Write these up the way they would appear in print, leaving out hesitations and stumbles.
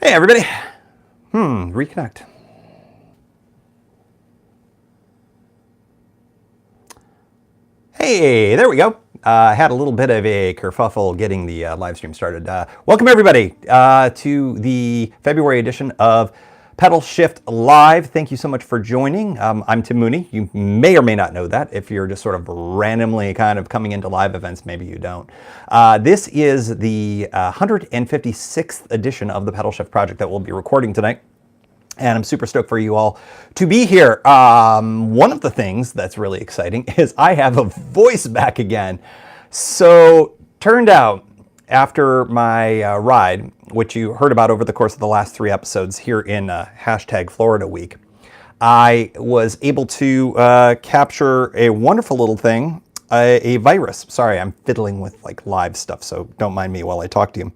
Hey everybody. Reconnect. Hey, there we go. Had a little bit of a kerfuffle getting the live stream started. Welcome everybody to the February edition of Pedalshift Live. Thank you so much for joining. I'm Tim Mooney. You may or may not know that. If you're just sort of randomly kind of coming into live events, maybe you don't. This is the 156th edition of the Pedalshift project that we'll be recording tonight. And I'm super stoked for you all to be here. One of the things that's really exciting is I have a voice back again. So turned out after my ride, which you heard about over the course of the last 3 episodes here in hashtag Florida Week, I was able to capture a wonderful little thing, a virus. Sorry, I'm fiddling with like live stuff, so don't mind me while I talk to you.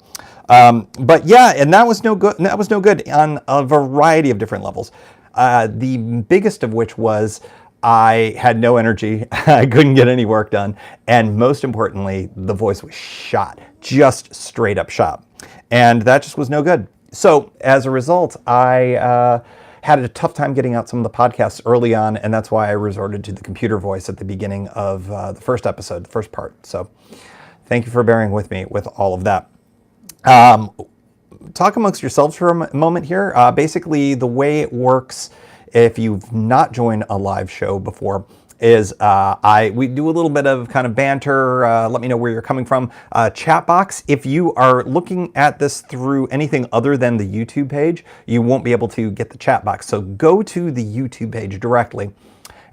But yeah, and that was no good. That was no good on a variety of different levels. The biggest of which was I had no energy. I couldn't get any work done, and most importantly, the voice was shot, just straight up shot, and that just was no good. So as a result, I had a tough time getting out some of the podcasts early on, and that's why I resorted to the computer voice at the beginning of the first episode, the first part. So thank you for bearing with me with all of that. Talk amongst yourselves for a moment here. Basically, the way it works, if you've not joined a live show before, is we do a little bit of kind of banter. Let me know where you're coming from. Chat box. If you are looking at this through anything other than the YouTube page, you won't be able to get the chat box. So go to the YouTube page directly,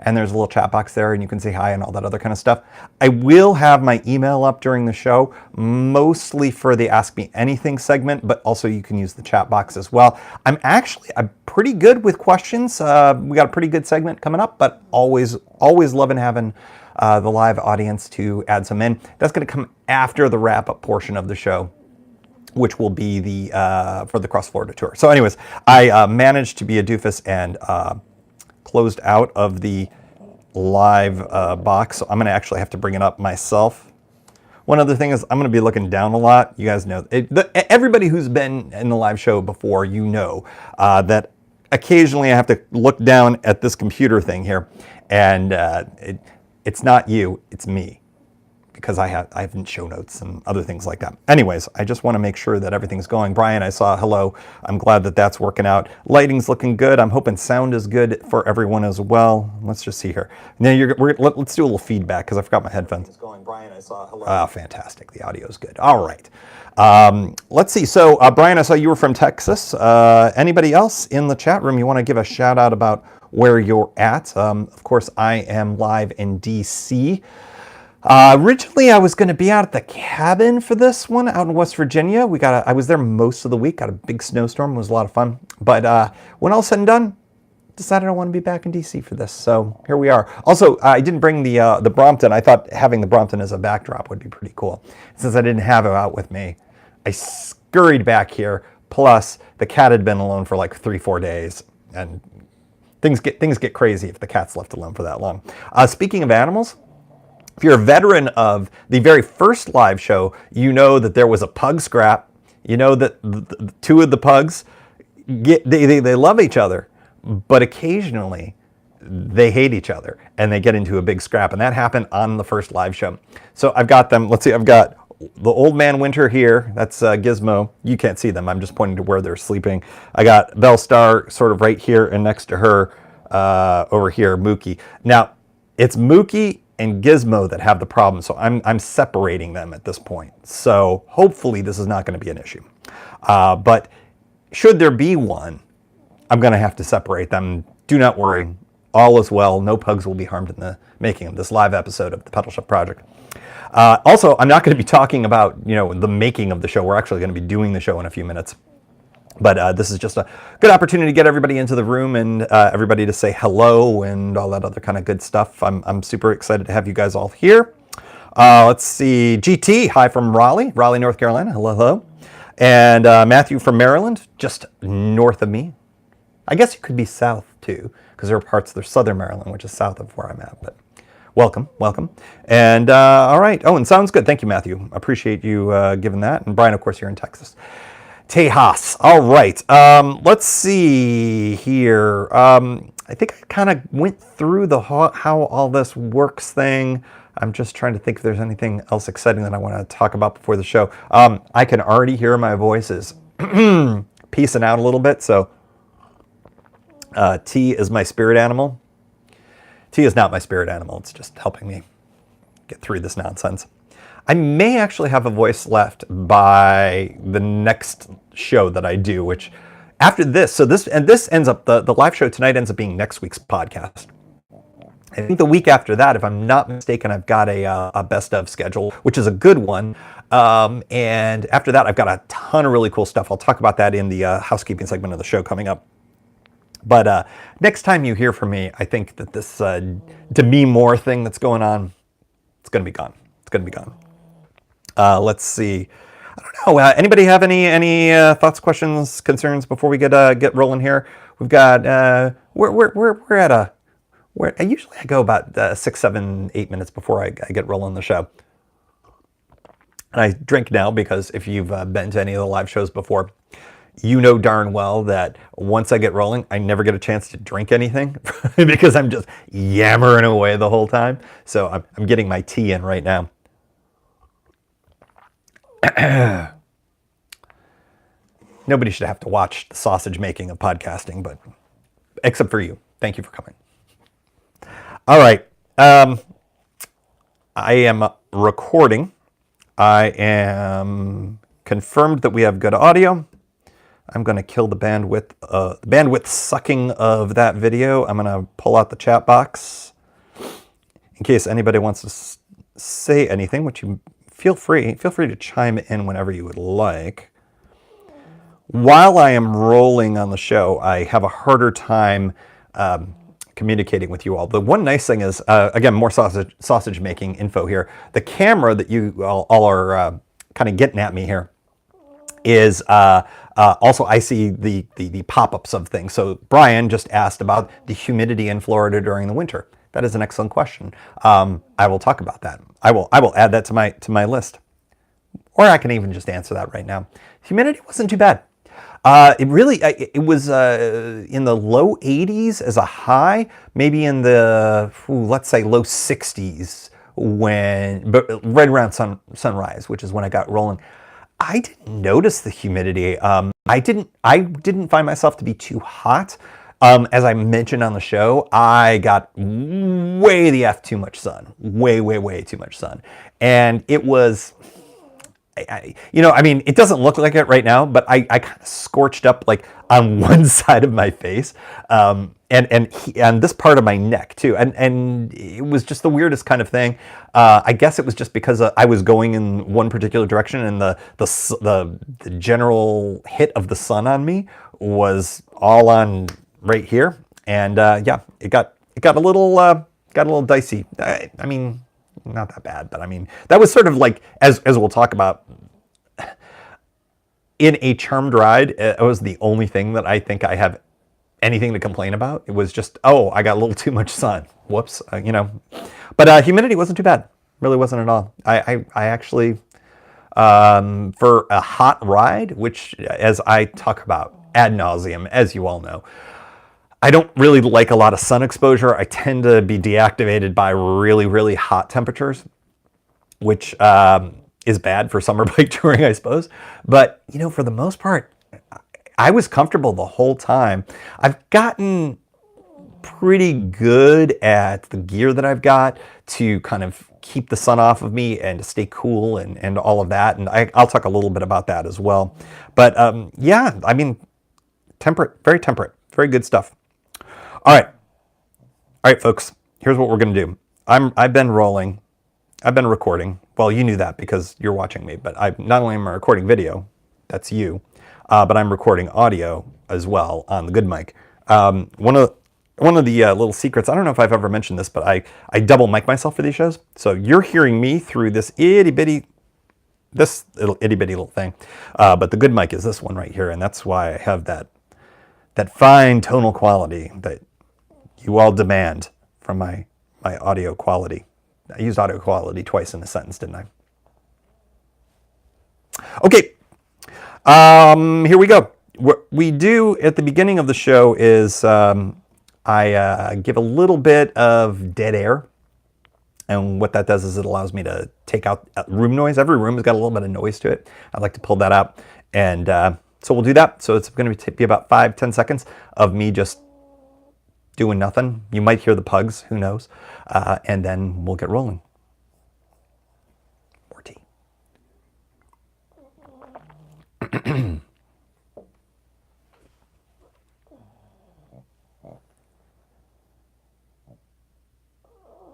and there's a little chat box there, and you can say hi and all that other kind of stuff. I will have my email up during the show, mostly for the Ask Me Anything segment, but also you can use the chat box as well. I'm pretty good with questions. We got a pretty good segment coming up, but always loving having the live audience to add some in. That's going to come after the wrap-up portion of the show, which will be the for the Cross Florida tour. So anyways, I managed to be a doofus and closed out of the live box, so I'm going to actually have to bring it up myself. One other thing is I'm going to be looking down a lot. You guys know, everybody who's been in the live show before, you know that occasionally I have to look down at this computer thing here, and it's not you, it's me, because I have show notes and other things like that. Anyways, I just want to make sure that everything's going. Brian, I saw hello. I'm glad that that's working out. Lighting's looking good. I'm hoping sound is good for everyone as well. Let's just see here. Now let's do a little feedback because I forgot my headphones. It's going. Brian, I saw hello. Ah, fantastic. The audio is good. All right. Let's see. So, Brian, I saw you were from Texas. Anybody else in the chat room you want to give a shout out about where you're at? Of course, I am live in DC. Originally, I was going to be out at the cabin for this one out in West Virginia. I was there most of the week. Got a big snowstorm. It was a lot of fun. But when all said and done, decided I want to be back in DC for this. So here we are. Also, I didn't bring the Brompton. I thought having the Brompton as a backdrop would be pretty cool. Since I didn't have it out with me, I scurried back here. Plus, the cat had been alone for like 3-4 days, and things get crazy if the cat's left alone for that long. Speaking of animals, if you're a veteran of the very first live show, you know that there was a pug scrap. You know that the 2 of the pugs, they love each other, but occasionally they hate each other and they get into a big scrap. And that happened on the first live show. So I've got them. Let's see, I've got the Old Man Winter here. That's Gizmo. You can't see them. I'm just pointing to where they're sleeping. I got Bellstar sort of right here, and next to her over here, Mookie. Now, it's Mookie and Gizmo that have the problem, so I'm separating them at this point. So hopefully this is not going to be an issue. But should there be one, I'm going to have to separate them. Do not worry, all is well. No pugs will be harmed in the making of this live episode of the Pedalshift Project. Also, I'm not going to be talking about the making of the show. We're actually going to be doing the show in a few minutes. But this is just a good opportunity to get everybody into the room and everybody to say hello and all that other kind of good stuff. I'm super excited to have you guys all here. Let's see. GT, hi from Raleigh, North Carolina. Hello, hello. And Matthew from Maryland, just north of me. I guess you could be south too, because there are parts of southern Maryland, which is south of where I'm at. But welcome. And all right. Oh, and sounds good. Thank you, Matthew. Appreciate you giving that. And Brian, of course, you're in Texas. Tejas. All right. Let's see here. I think I kind of went through the how all this works thing. I'm just trying to think if there's anything else exciting that I want to talk about before the show. I can already hear my voices peacing out a little bit. So tea is my spirit animal. Tea is not my spirit animal. It's just helping me get through this nonsense. I may actually have a voice left by the next show that I do, which after this, so this ends up, the live show tonight ends up being next week's podcast. I think the week after that, if I'm not mistaken, I've got a best of schedule, which is a good one. And after that, I've got a ton of really cool stuff. I'll talk about that in the housekeeping segment of the show coming up. But next time you hear from me, I think that this Demi Moore thing that's going on, it's going to be gone. It's going to be gone. Let's see. I don't know. Anybody have any thoughts, questions, concerns before we get rolling here? We've got we're at a where I usually go about 6, 7, 8 minutes before I get rolling the show. And I drink now because if you've been to any of the live shows before, you know darn well that once I get rolling, I never get a chance to drink anything because I'm just yammering away the whole time. So I'm getting my tea in right now. Nobody should have to watch the sausage making of podcasting, but except for you. Thank you for coming. All right. I am recording. I am confirmed that we have good audio. I'm going to kill the bandwidth sucking of that video. I'm going to pull out the chat box in case anybody wants to say anything, which you feel free to chime in whenever you would like. While I am rolling on the show, I have a harder time communicating with you all. The one nice thing is, again, more sausage making info here. The camera that you all are kind of getting at me here is also I see the pop-ups of things. So Brian just asked about the humidity in Florida during the winter. That is an excellent question. I will talk about that. I will add that to my list. Or I can even just answer that right now. Humidity wasn't too bad. It was in the low 80s as a high, maybe in the let's say low 60s but right around sunrise, which is when I got rolling. I didn't notice the humidity. I didn't find myself to be too hot. As I mentioned on the show, I got way the F too much sun, way too much sun, and it was. It doesn't look like it right now, but I kind of scorched up like on one side of my face, and this part of my neck too, and it was just the weirdest kind of thing. I guess it was just because I was going in one particular direction, and the general hit of the sun on me was all on right here, and it got a little dicey. I mean. Not that bad, but I mean, that was sort of like, as we'll talk about, in a Charmed ride, it was the only thing that I think I have anything to complain about. It was just, I got a little too much sun. Whoops, But humidity wasn't too bad. Really wasn't at all. I actually, for a hot ride, which as I talk about ad nauseum, as you all know, I don't really like a lot of sun exposure. I tend to be deactivated by really hot temperatures, which is bad for summer bike touring, I suppose. But, for the most part, I was comfortable the whole time. I've gotten pretty good at the gear that I've got to kind of keep the sun off of me and to stay cool and all of that. And I'll talk a little bit about that as well. But temperate, very good stuff. All right, folks, here's what we're going to do. I've been rolling. I've been recording. Well, you knew that because you're watching me, but I not only am I recording video, that's you, but I'm recording audio as well on the good mic. One of the little secrets, I don't know if I've ever mentioned this, but I double mic myself for these shows. So you're hearing me through this itty bitty little thing. But the good mic is this one right here, and that's why I have that fine tonal quality that you all demand from my audio quality. I used audio quality twice in a sentence, didn't I? Okay. Here we go. What we do at the beginning of the show is I give a little bit of dead air. And what that does is it allows me to take out room noise. Every room has got a little bit of noise to it. I'd like to pull that out. And so we'll do that. So it's going to be about 5-10 seconds of me just doing nothing. You might hear the pugs, who knows? And then we'll get rolling. More tea.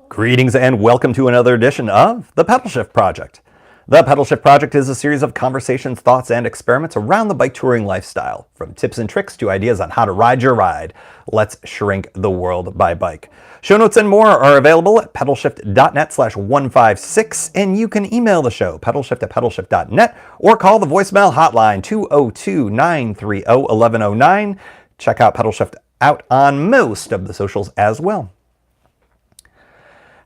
Greetings and welcome to another edition of the Pedalshift Project. The Pedalshift Project is a series of conversations, thoughts, and experiments around the bike touring lifestyle. From tips and tricks to ideas on how to ride your ride, let's shrink the world by bike. Show notes and more are available at pedalshift.net/156, and you can email the show, pedalshift@pedalshift.net, or call the voicemail hotline 202-930-1109. Check out Pedalshift out on most of the socials as well.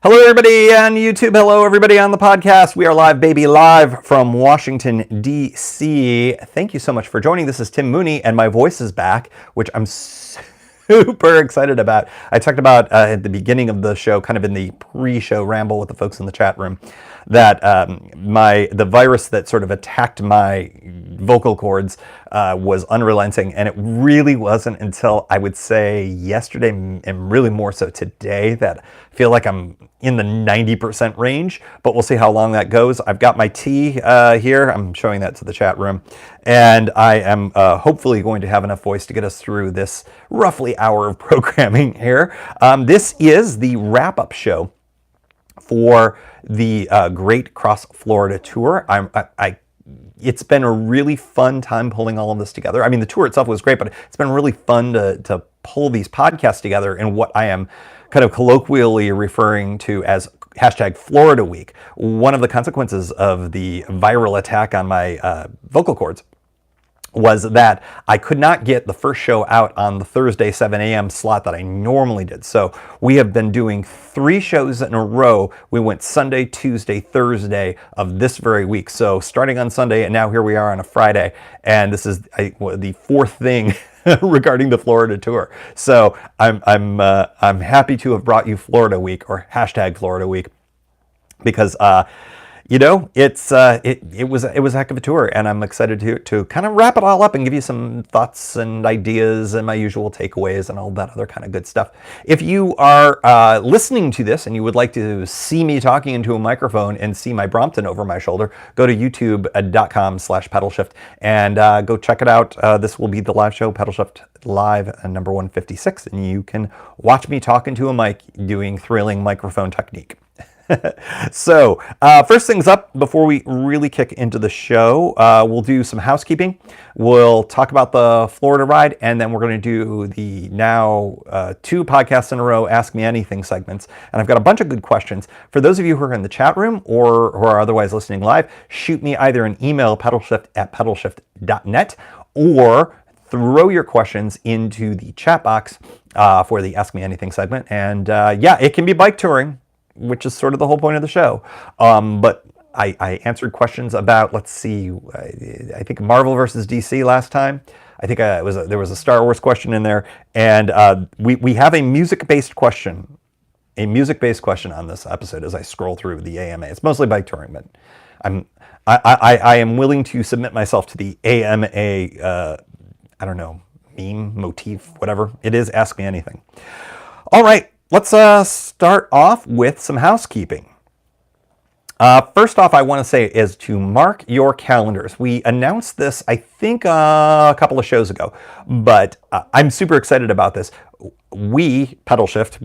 Hello, everybody on YouTube. Hello, everybody on the podcast. We are live, baby, live from Washington, D.C. Thank you so much for joining. This is Tim Mooney, and my voice is back, which I'm super excited about. I talked about at the beginning of the show, kind of in the pre-show ramble with the folks in the chat room, that the virus that sort of attacked my vocal cords was unrelenting, and it really wasn't until I would say yesterday, and really more so today, that I feel like I'm in the 90% range, but we'll see how long that goes. I've got my tea here. I'm showing that to the chat room, and I am hopefully going to have enough voice to get us through this roughly hour of programming here. This is the wrap-up show for the Great Cross Florida Tour. It's been a really fun time pulling all of this together. I mean, the tour itself was great, but it's been really fun to pull these podcasts together in what I am kind of colloquially referring to as hashtag Florida Week. One of the consequences of the viral attack on my vocal cords was that I could not get the first show out on the Thursday 7 a.m. slot that I normally did. So we have been doing 3 shows in a row. We went Sunday, Tuesday, Thursday of this very week. So starting on Sunday, and now here we are on a Friday, and this is the 4th thing regarding the Florida tour. So I'm happy to have brought you Florida Week, or hashtag Florida Week, because you know, it was a heck of a tour, and I'm excited to kind of wrap it all up and give you some thoughts and ideas and my usual takeaways and all that other kind of good stuff. If you are listening to this and you would like to see me talking into a microphone and see my Brompton over my shoulder, go to youtube.com/pedalshift and go check it out. This will be the live show, Pedalshift Live number 156, and you can watch me talk into a mic doing thrilling microphone technique. So, first things up, before we really kick into the show, we'll do some housekeeping. We'll talk about the Florida ride, and then we're going to do the now 2 podcasts in a row Ask Me Anything segments. And I've got a bunch of good questions. For those of you who are in the chat room or who are otherwise listening live, shoot me either an email, pedalshift@pedalshift.net, or throw your questions into the chat box for the Ask Me Anything segment. And yeah, it can be bike touring, which is sort of the whole point of the show. But I answered questions about, let's see, I think Marvel versus DC last time. I think there was a Star Wars question in there. And we have a music-based question on this episode as I scroll through the AMA. It's mostly bike touring, but I am willing to submit myself to the AMA, I don't know, meme, motif, whatever it is. Ask me anything. All right. Let's start off with some housekeeping. First off, I want to say is to mark your calendars. We announced this, I think, a couple of shows ago, but I'm super excited about this. We, Pedalshift,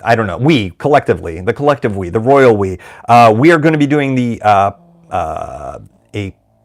I don't know, we, collectively, the collective we, the royal we are going to be doing a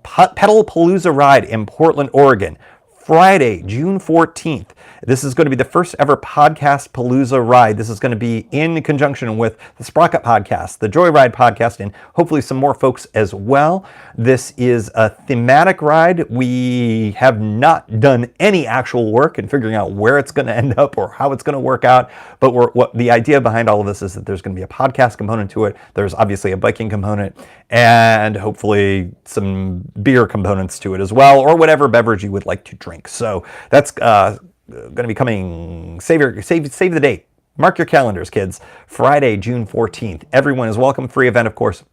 Pedalpalooza ride in Portland, Oregon, Friday, June 14th. This is going to be the first ever Podcast Palooza ride. This is going to be in conjunction with the Sprocket podcast, the Joyride podcast, and hopefully some more folks as well. This is a thematic ride. We have not done any actual work in figuring out where it's going to end up or how it's going to work out, but what the idea behind all of this is that there's going to be a podcast component to it. There's obviously a biking component and hopefully some beer components to it as well, or whatever beverage you would like to drink. So that's going to be coming. Save the date. Mark your calendars, kids. Friday, June 14th. Everyone is welcome. Free event, of course,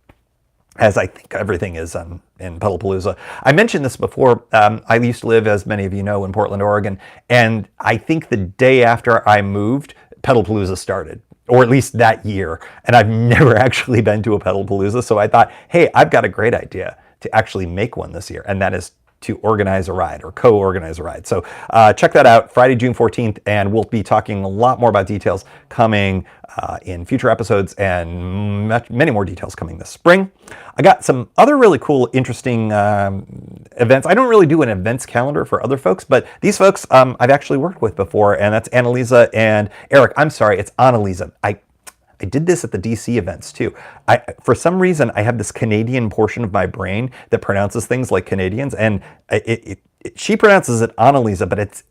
as I think everything is in Pedalpalooza. I mentioned this before. I used to live, as many of you know, in Portland, Oregon, and I think the day after I moved, Pedalpalooza started, or at least that year, and I've never actually been to a Pedalpalooza, so I thought, hey, I've got a great idea to actually make one this year, and that is to organize a ride or co-organize a ride. So check that out, Friday, June 14th, and we'll be talking a lot more about details coming in future episodes, and many more details coming this spring. I got some other really cool, interesting events. I don't really do an events calendar for other folks, but these folks I've actually worked with before, and that's Annalisa and Eric. I'm sorry, it's Annalisa. I did this at the DC events too. For some reason, I have this Canadian portion of my brain that pronounces things like Canadians, and she pronounces it Annalisa, but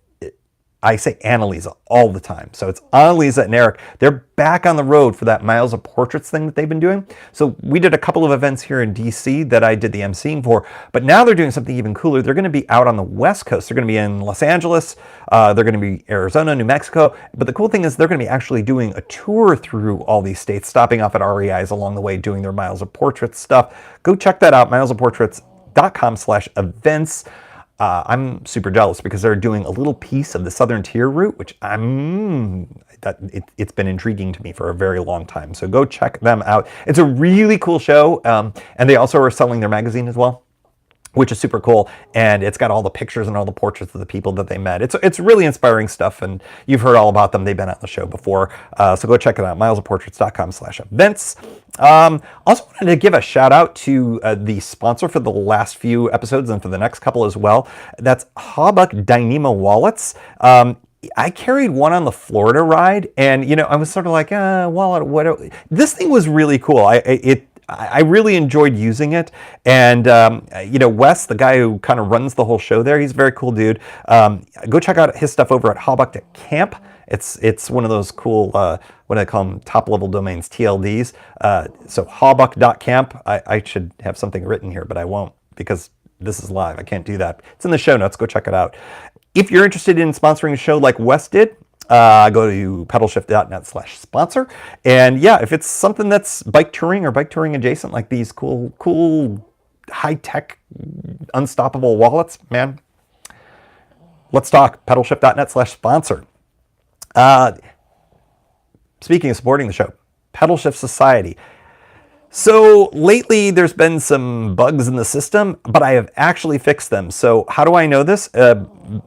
I say Annalisa all the time. So it's Annalisa and Eric. They're back on the road for that Miles of Portraits thing that they've been doing. So we did a couple of events here in DC that I did the emceeing for, but now they're doing something even cooler. They're going to be out on the West Coast. They're going to be in Los Angeles. They're going to be Arizona, New Mexico. But the cool thing is they're going to be actually doing a tour through all these states, stopping off at REIs along the way, doing their Miles of Portraits stuff. Go check that out, milesofportraits.com/events. I'm super jealous because they're doing a little piece of the Southern Tier route, which it's been intriguing to me for a very long time. So go check them out. It's a really cool show, and they also are selling their magazine as well, which is super cool. And it's got all the pictures and all the portraits of the people that they met. It's really inspiring stuff, and you've heard all about them. They've been on the show before. So go check it out, milesofportraits.com/events. Also wanted to give a shout out to the sponsor for the last few episodes and for the next couple as well. That's Hawbuck Dyneema wallets. I carried one on the Florida ride, and I was sort of like, wallet. What? This thing was really cool. I really enjoyed using it, and Wes, the guy who kind of runs the whole show there, he's a very cool dude. Go check out his stuff over at Hawbuck.camp. It's one of those cool, what do they call them, top-level domains, TLDs. So hawbuck.camp. I should have something written here, but I won't because this is live. I can't do that. It's in the show notes. Go check it out. If you're interested in sponsoring a show like Wes did, go to pedalshift.net/sponsor. And yeah, if it's something that's bike touring or bike touring adjacent, like these cool high-tech, unstoppable wallets, man, let's talk. Pedalshift.net/sponsor. Speaking of supporting the show, Pedalshift Society. So lately there's been some bugs in the system, but I have actually fixed them. So how do I know this?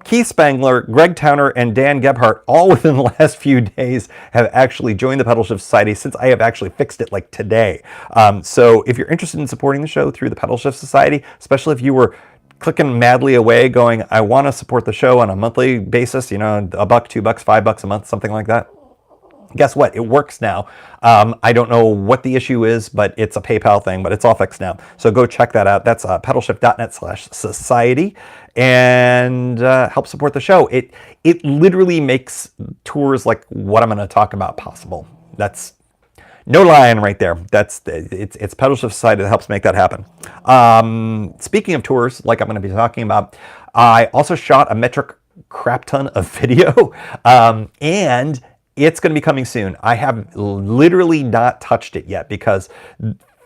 Keith Spangler, Greg Towner, and Dan Gebhardt, all within the last few days, have actually joined the Pedalshift Society since I have actually fixed it like today. So if you're interested in supporting the show through the Pedalshift Society, especially if you were clicking madly away going, I want to support the show on a monthly basis, $1, $2, $5 a month, something like that. Guess what? It works now. I don't know what the issue is, but it's a PayPal thing, but it's all fixed now. So go check that out. That's pedalshift.net/society, and help support the show. It literally makes tours like what I'm going to talk about possible. That's no lying right there. It's Pedalshift Society that helps make that happen. Speaking of tours, like I'm going to be talking about, I also shot a metric crap ton of video, and it's going to be coming soon. I have literally not touched it yet because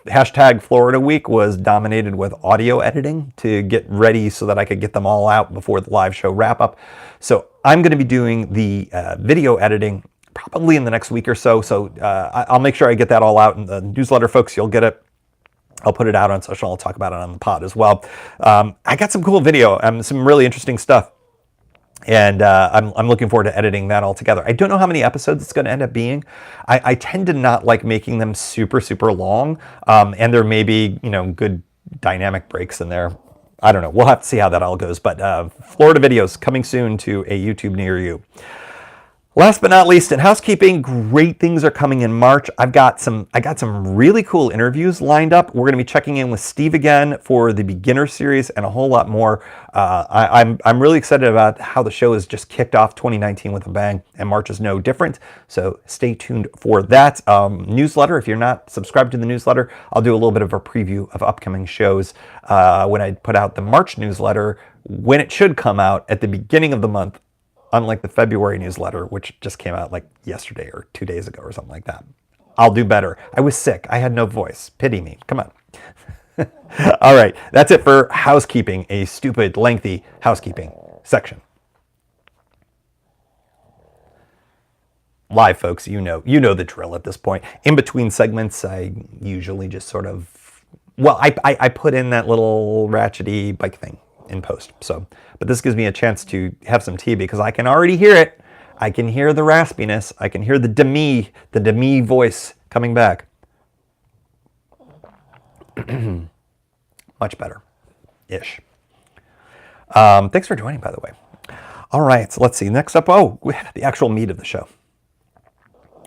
hashtag Florida Week was dominated with audio editing to get ready so that I could get them all out before the live show wrap up. So I'm going to be doing the video editing probably in the next week or so. So I'll make sure I get that all out in the newsletter, folks. You'll get it. I'll put it out on social. I'll talk about it on the pod as well. I got some cool video, some really interesting stuff. And I'm looking forward to editing that all together. I don't know how many episodes it's going to end up being. I tend to not like making them super, super long. And there may be, good dynamic breaks in there. I don't know. We'll have to see how that all goes. But Florida videos coming soon to a YouTube near you. Last but not least, in housekeeping, great things are coming in March. I got some really cool interviews lined up. We're going to be checking in with Steve again for the beginner series and a whole lot more. I'm really excited about how the show has just kicked off 2019 with a bang, and March is no different. So stay tuned for that. Newsletter, if you're not subscribed to the newsletter, I'll do a little bit of a preview of upcoming shows when I put out the March newsletter, when it should come out at the beginning of the month. Unlike the February newsletter, which just came out like yesterday or 2 days ago or something like that. I'll do better. I was sick. I had no voice. Pity me. Come on. All right. That's it for housekeeping, a stupid, lengthy housekeeping section. Live, folks, you know the drill at this point. In between segments, I usually just sort of, well, I put in that little ratchety bike thing in post. So, but this gives me a chance to have some tea because I can already hear it. I can hear the raspiness. I can hear the demi voice coming back. Much better ish. Thanks for joining, by the way. All right, so let's see. Next up, the actual meat of the show.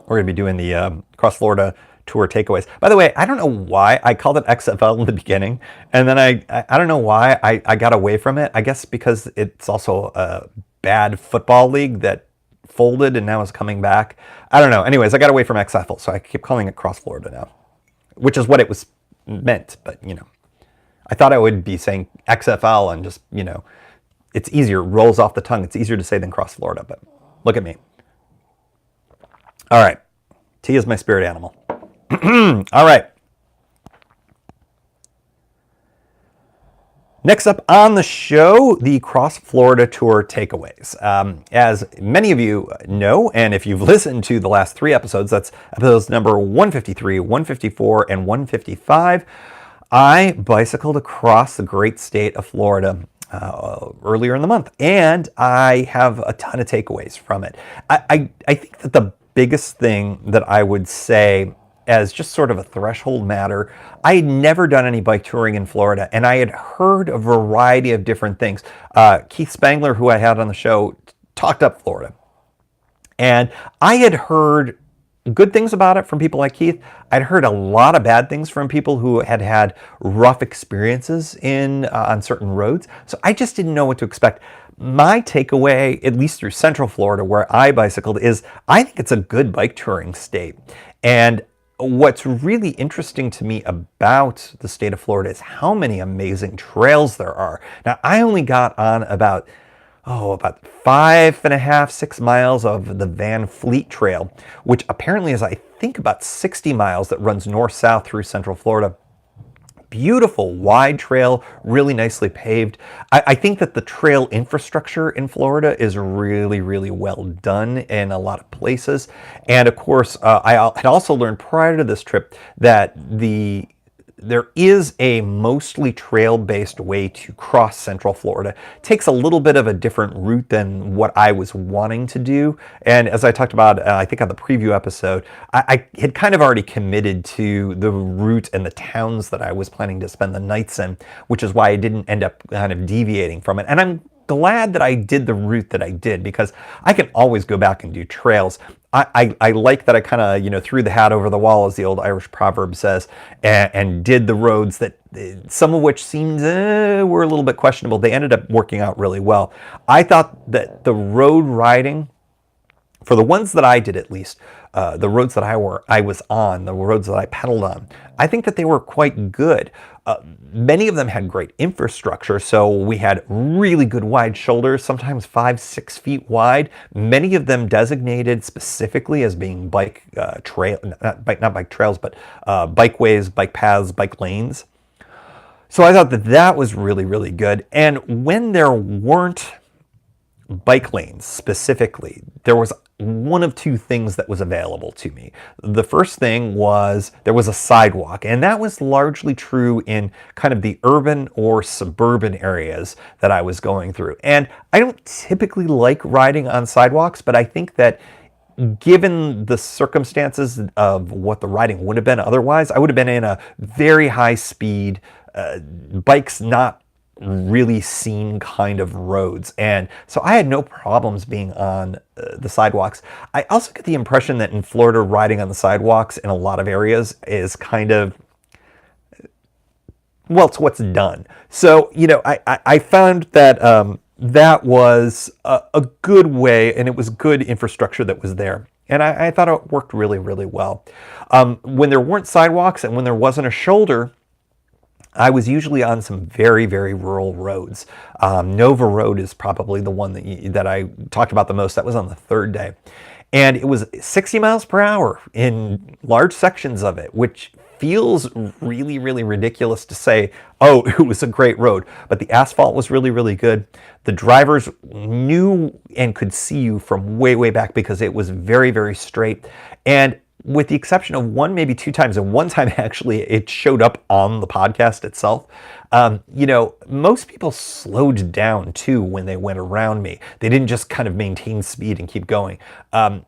We're going to be doing the Cross Florida Tour takeaways. By the way, I don't know why I called it XFL in the beginning, and then I don't know why I got away from it. I guess because it's also a bad football league that folded and now is coming back. I don't know. Anyways, I got away from XFL, so I keep calling it Cross Florida now, which is what it was meant. But I thought I would be saying XFL and just it's easier, rolls off the tongue. It's easier to say than Cross Florida. But look at me. All right, tea is my spirit animal. All right. Next up on the show, the Cross Florida Tour takeaways. As many of you know, and if you've listened to the last 3 episodes, that's episodes number 153, 154, and 155, I bicycled across the great state of Florida earlier in the month, and I have a ton of takeaways from it. I think that the biggest thing that I would say as just sort of a threshold matter, I had never done any bike touring in Florida, and I had heard a variety of different things. Keith Spangler, who I had on the show, talked up Florida. And I had heard good things about it from people like Keith. I'd heard a lot of bad things from people who had had rough experiences on certain roads. So I just didn't know what to expect. My takeaway, at least through Central Florida, where I bicycled, is I think it's a good bike touring state. And what's really interesting to me about the state of Florida is how many amazing trails there are. Now, I only got on about 5.5, 6 miles of the Van Fleet Trail, which apparently is, I think, about 60 miles that runs north-south through Central Florida. Beautiful, wide trail, really nicely paved. I think that the trail infrastructure in Florida is really, really well done in a lot of places. And of course, I had also learned prior to this trip that there is a mostly trail-based way to cross Central Florida. It takes a little bit of a different route than what I was wanting to do. And as I talked about, I think on the preview episode, I had kind of already committed to the route and the towns that I was planning to spend the nights in, which is why I didn't end up kind of deviating from it. And I'm glad that I did the route that I did, because I can always go back and do trails. I like that I kind of, threw the hat over the wall, as the old Irish proverb says, and did the roads that, some of which seemed were a little bit questionable. They ended up working out really well. I thought that the road riding, for the ones that I did at least, the roads that I was on, the roads that I pedaled on, I think that they were quite good. Many of them had great infrastructure, so we had really good wide shoulders, sometimes 5-6 feet wide. Many of them designated specifically as being bike trail, not bike trails, but bikeways, bike paths, bike lanes. So I thought that was really, really good. And when there weren't bike lanes specifically, there was one of 2 things that was available to me. The first thing was there was a sidewalk, and that was largely true in kind of the urban or suburban areas that I was going through. And I don't typically like riding on sidewalks, but I think that given the circumstances of what the riding would have been otherwise, I would have been in a very high speed, bikes not really scene kind of roads. And so I had no problems being on the sidewalks. I also get the impression that in Florida, riding on the sidewalks in a lot of areas is kind of, well, it's what's done. So, I found that that was a good way, and it was good infrastructure that was there. And I thought it worked really, really well. When there weren't sidewalks and when there wasn't a shoulder, I was usually on some very, very rural roads. Nova Road is probably the one that I talked about the most. That was on the third day. And it was 60 miles per hour in large sections of it, which feels really, really ridiculous to say, oh, it was a great road. But the asphalt was really, really good. The drivers knew and could see you from way, way back because it was very, very straight. And with the exception of one, maybe two times, and one time actually it showed up on the podcast itself. Most people slowed down too when they went around me. They didn't just kind of maintain speed and keep going.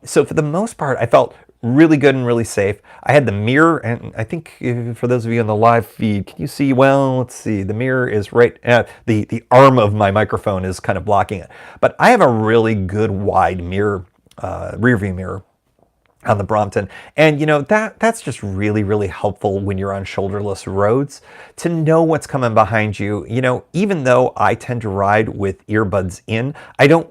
So for the most part, I felt really good and really safe. I had the mirror, and I think for those of you on the live feed, can you see? Well, let's see. The mirror is right. The arm of my microphone is kind of blocking it, but I have a really good wide mirror, rear view mirror on the Brompton. And that's just really, really helpful when you're on shoulderless roads to know what's coming behind you. Even though I tend to ride with earbuds in, I don't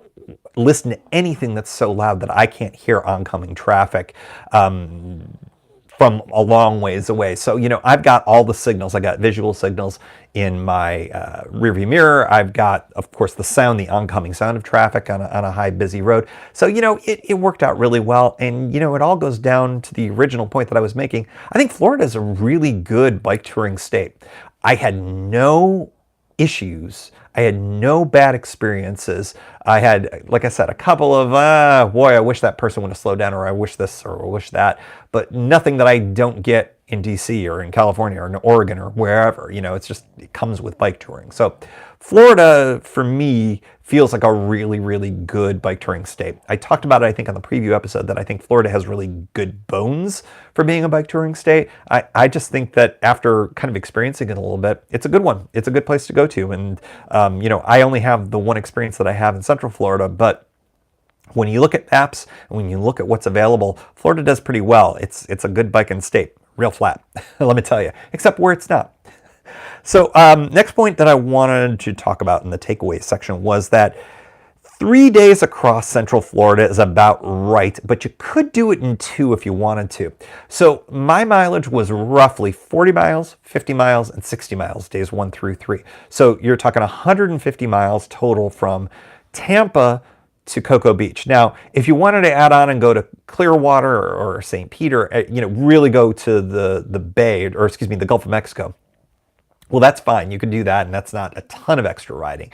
listen to anything that's so loud that I can't hear oncoming traffic from a long ways away. So, I've got all the signals. I got visual signals in my rearview mirror. I've got, of course, the oncoming sound of traffic on a high, busy road. So, it worked out really well. And, it all goes down to the original point that I was making. I think Florida is a really good bike touring state. I had no issues. I had no bad experiences. I had, like I said, a couple of, boy, I wish that person would have slowed down, or I wish this, or I wish that, but nothing that I don't get in DC or in California or in Oregon or wherever. It comes with bike touring. So Florida, for me, feels like a really, really good bike touring state. I talked about it, I think, on the preview episode, that I think Florida has really good bones for being a bike touring state. I just think that after kind of experiencing it a little bit, it's a good one. It's a good place to go to. And, I only have the one experience that I have in Central Florida, but when you look at maps and when you look at what's available, Florida does pretty well. It's a good biking state, real flat, let me tell you, except where it's not. So next point that I wanted to talk about in the takeaway section was that 3 days across Central Florida is about right, but you could do it in 2 if you wanted to. So my mileage was roughly 40 miles, 50 miles, and 60 miles, days 1 through 3. So you're talking 150 miles total from Tampa to Cocoa Beach. Now, if you wanted to add on and go to Clearwater or St. Peter, really go to the Bay, or excuse me, the Gulf of Mexico, well, that's fine. You can do that, and that's not a ton of extra riding.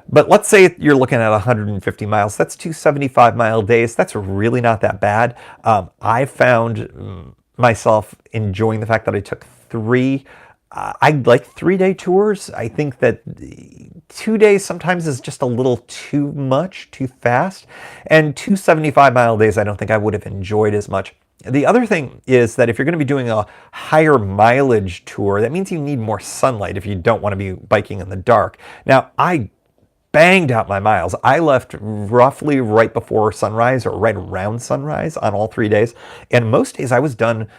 But let's say you're looking at 150 miles. That's 275-mile days. That's really not that bad. I found myself enjoying the fact that I took 3. I like 3-day tours. I think that 2 days sometimes is just a little too much, too fast. And 275-mile days, I don't think I would have enjoyed as much. The other thing is that if you're going to be doing a higher mileage tour, that means you need more sunlight if you don't want to be biking in the dark. Now, I banged out my miles. I left roughly right before sunrise or right around sunrise on all 3 days. And most days I was done,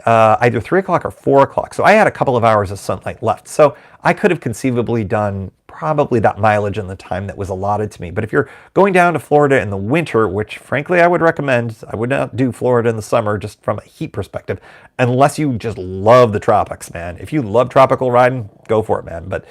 either 3 o'clock or 4 o'clock. So I had a couple of hours of sunlight left. So I could have conceivably done probably that mileage in the time that was allotted to me. But if you're going down to Florida in the winter, which frankly I would recommend, I would not do Florida in the summer just from a heat perspective, unless you just love the tropics, man. If you love tropical riding, go for it, man. But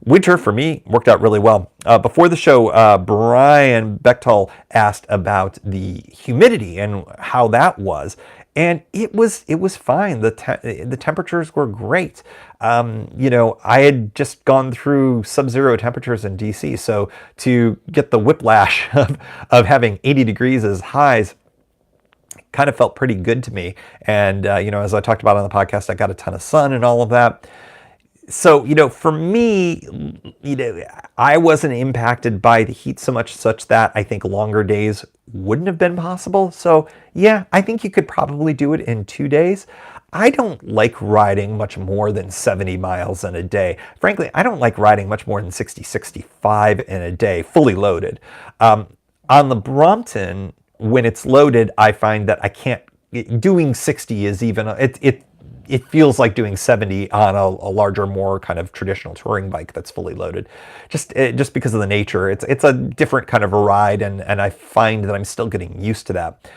winter, for me, worked out really well. Before the show, Brian Bechtel asked about the humidity and how that was. And it was fine. The temperatures were great. I had just gone through sub-zero temperatures in DC, so to get the whiplash of having 80 degrees as highs kind of felt pretty good to me. And as I talked about on the podcast, I got a ton of sun and all of that. So, for me, I wasn't impacted by the heat so much such that I think longer days wouldn't have been possible. So, yeah, I think you could probably do it in 2 days. I don't like riding much more than 70 miles in a day. Frankly, I don't like riding much more than 60, 65 in a day, fully loaded. On the Brompton, when it's loaded, I find that I can't, doing 60 is even, it feels like doing 70 on a larger, more kind of traditional touring bike that's fully loaded, just because of the nature. It's a different kind of a ride, and I find that I'm still getting used to that.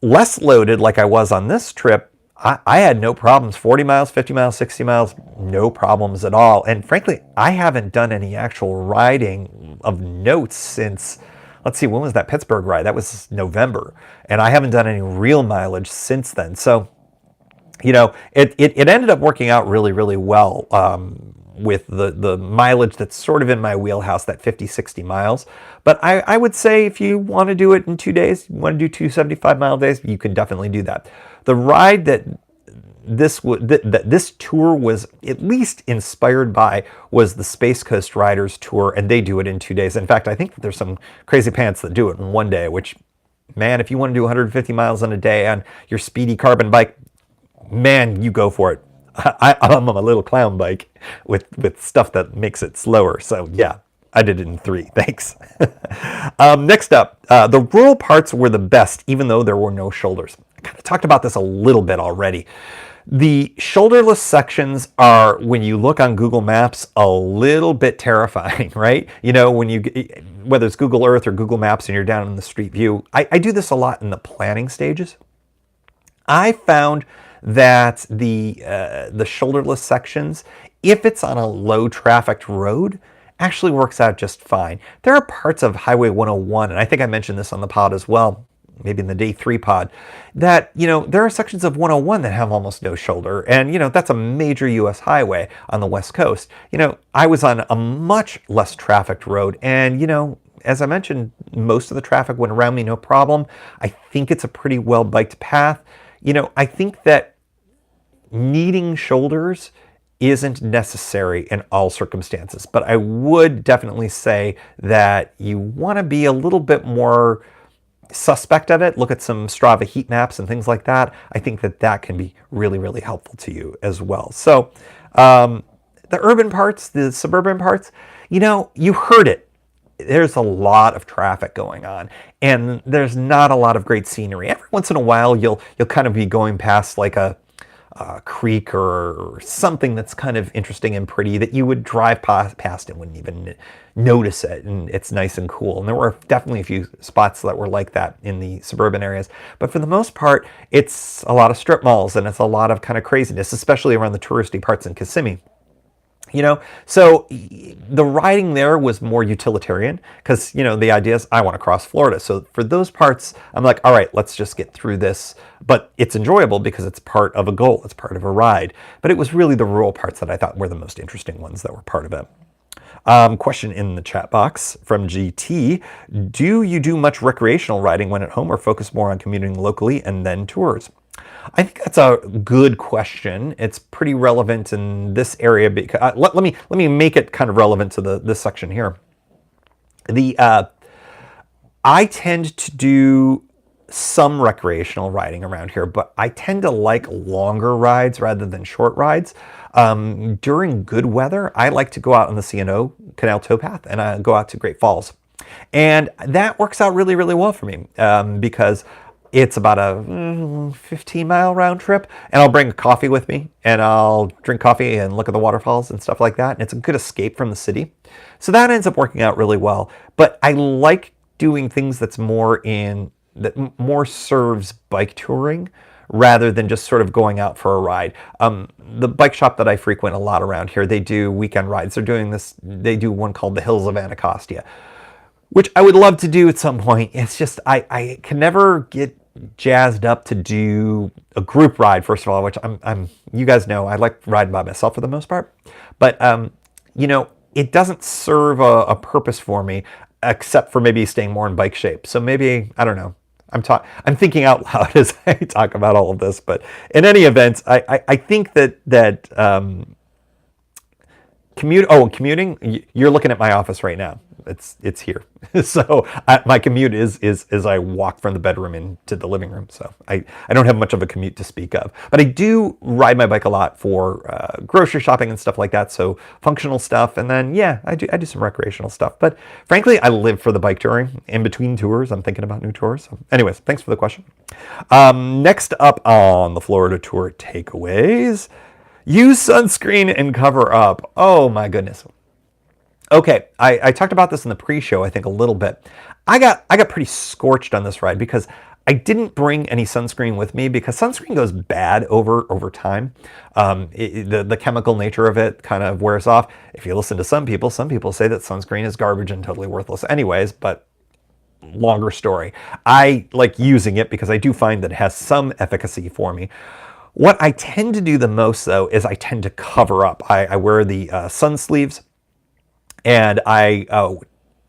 Less loaded, like I was on this trip, I had no problems. 40 miles, 50 miles, 60 miles, no problems at all. And frankly, I haven't done any actual riding of note since, let's see, when was that Pittsburgh ride? That was November. And I haven't done any real mileage since then. So, it ended up working out really, really well with the mileage that's sort of in my wheelhouse, that 50, 60 miles. But I would say if you want to do it in 2 days, you want to do 2 75-mile days, you can definitely do that. The ride that this tour was at least inspired by was the Space Coast Riders Tour, and they do it in 2 days. In fact, I think that there's some crazy pants that do it in 1 day, which, man, if you want to do 150 miles in a day on your speedy carbon bike, man, you go for it. I'm on a little clown bike with stuff that makes it slower. So yeah, I did it in 3. Thanks. Next up, the rural parts were the best, even though there were no shoulders. I kind of talked about this a little bit already. The shoulderless sections are, when you look on Google Maps, a little bit terrifying, right? Whether it's Google Earth or Google Maps and you're down in the street view, I do this a lot in the planning stages. I found that the shoulderless sections, if it's on a low traffic road, actually works out just fine. There are parts of Highway 101, and I think I mentioned this on the pod as well, maybe in the day 3 pod, that, there are sections of 101 that have almost no shoulder. And, that's a major US highway on the West Coast. I was on a much less trafficked road, and, as I mentioned, most of the traffic went around me, no problem. I think it's a pretty well biked path. I think that needing shoulders isn't necessary in all circumstances, but I would definitely say that you want to be a little bit more suspect of it. Look at some Strava heat maps and things like that. I think that can be really, really helpful to you as well. So the urban parts, the suburban parts, you heard it. There's a lot of traffic going on, and there's not a lot of great scenery. Every once in a while, you'll kind of be going past like a creek or something that's kind of interesting and pretty that you would drive past and wouldn't even notice it, and it's nice and cool. And there were definitely a few spots that were like that in the suburban areas, but for the most part, it's a lot of strip malls and it's a lot of kind of craziness, especially around the touristy parts in Kissimmee. So the riding there was more utilitarian because, the idea is I want to cross Florida. So for those parts, I'm like, all right, let's just get through this. But it's enjoyable because it's part of a goal. It's part of a ride. But it was really the rural parts that I thought were the most interesting ones that were part of it. Question in the chat box from GT. Do you do much recreational riding when at home or focus more on commuting locally and then tours? I think that's a good question. It's pretty relevant in this area because let me make it kind of relevant to this section here. I tend to do some recreational riding around here, but I tend to like longer rides rather than short rides. During good weather, I like to go out on the C&O Canal Towpath and I go out to Great Falls, and that works out really, really well for me because it's about a 15-mile round trip, and I'll bring a coffee with me, and I'll drink coffee and look at the waterfalls and stuff like that, and it's a good escape from the city. So that ends up working out really well. But I like doing things that more serves bike touring rather than just sort of going out for a ride. The bike shop that I frequent a lot around here, they do weekend rides. They do one called the Hills of Anacostia, which I would love to do at some point. It's just, I can never get jazzed up to do a group ride, first of all, which you guys know, I like riding by myself for the most part. But, it doesn't serve a purpose for me, except for maybe staying more in bike shape. So maybe, I don't know, I'm thinking out loud as I talk about all of this. But in any event, I think that Commuting. You're looking at my office right now. It's here. So my commute is as I walk from the bedroom into the living room. So I don't have much of a commute to speak of. But I do ride my bike a lot for grocery shopping and stuff like that. So functional stuff. And then, yeah, I do some recreational stuff. But frankly, I live for the bike touring. In between tours, I'm thinking about new tours. So anyways, thanks for the question. Next up on the Florida tour takeaways. Use sunscreen and cover up. Oh my goodness. Okay, I talked about this in the pre-show, I think a little bit. I got pretty scorched on this ride because I didn't bring any sunscreen with me because sunscreen goes bad over time. The chemical nature of it kind of wears off. If you listen to some people say that sunscreen is garbage and totally worthless anyways, but longer story. I like using it because I do find that it has some efficacy for me. What I tend to do the most, though, is I tend to cover up. I wear the sun sleeves, and I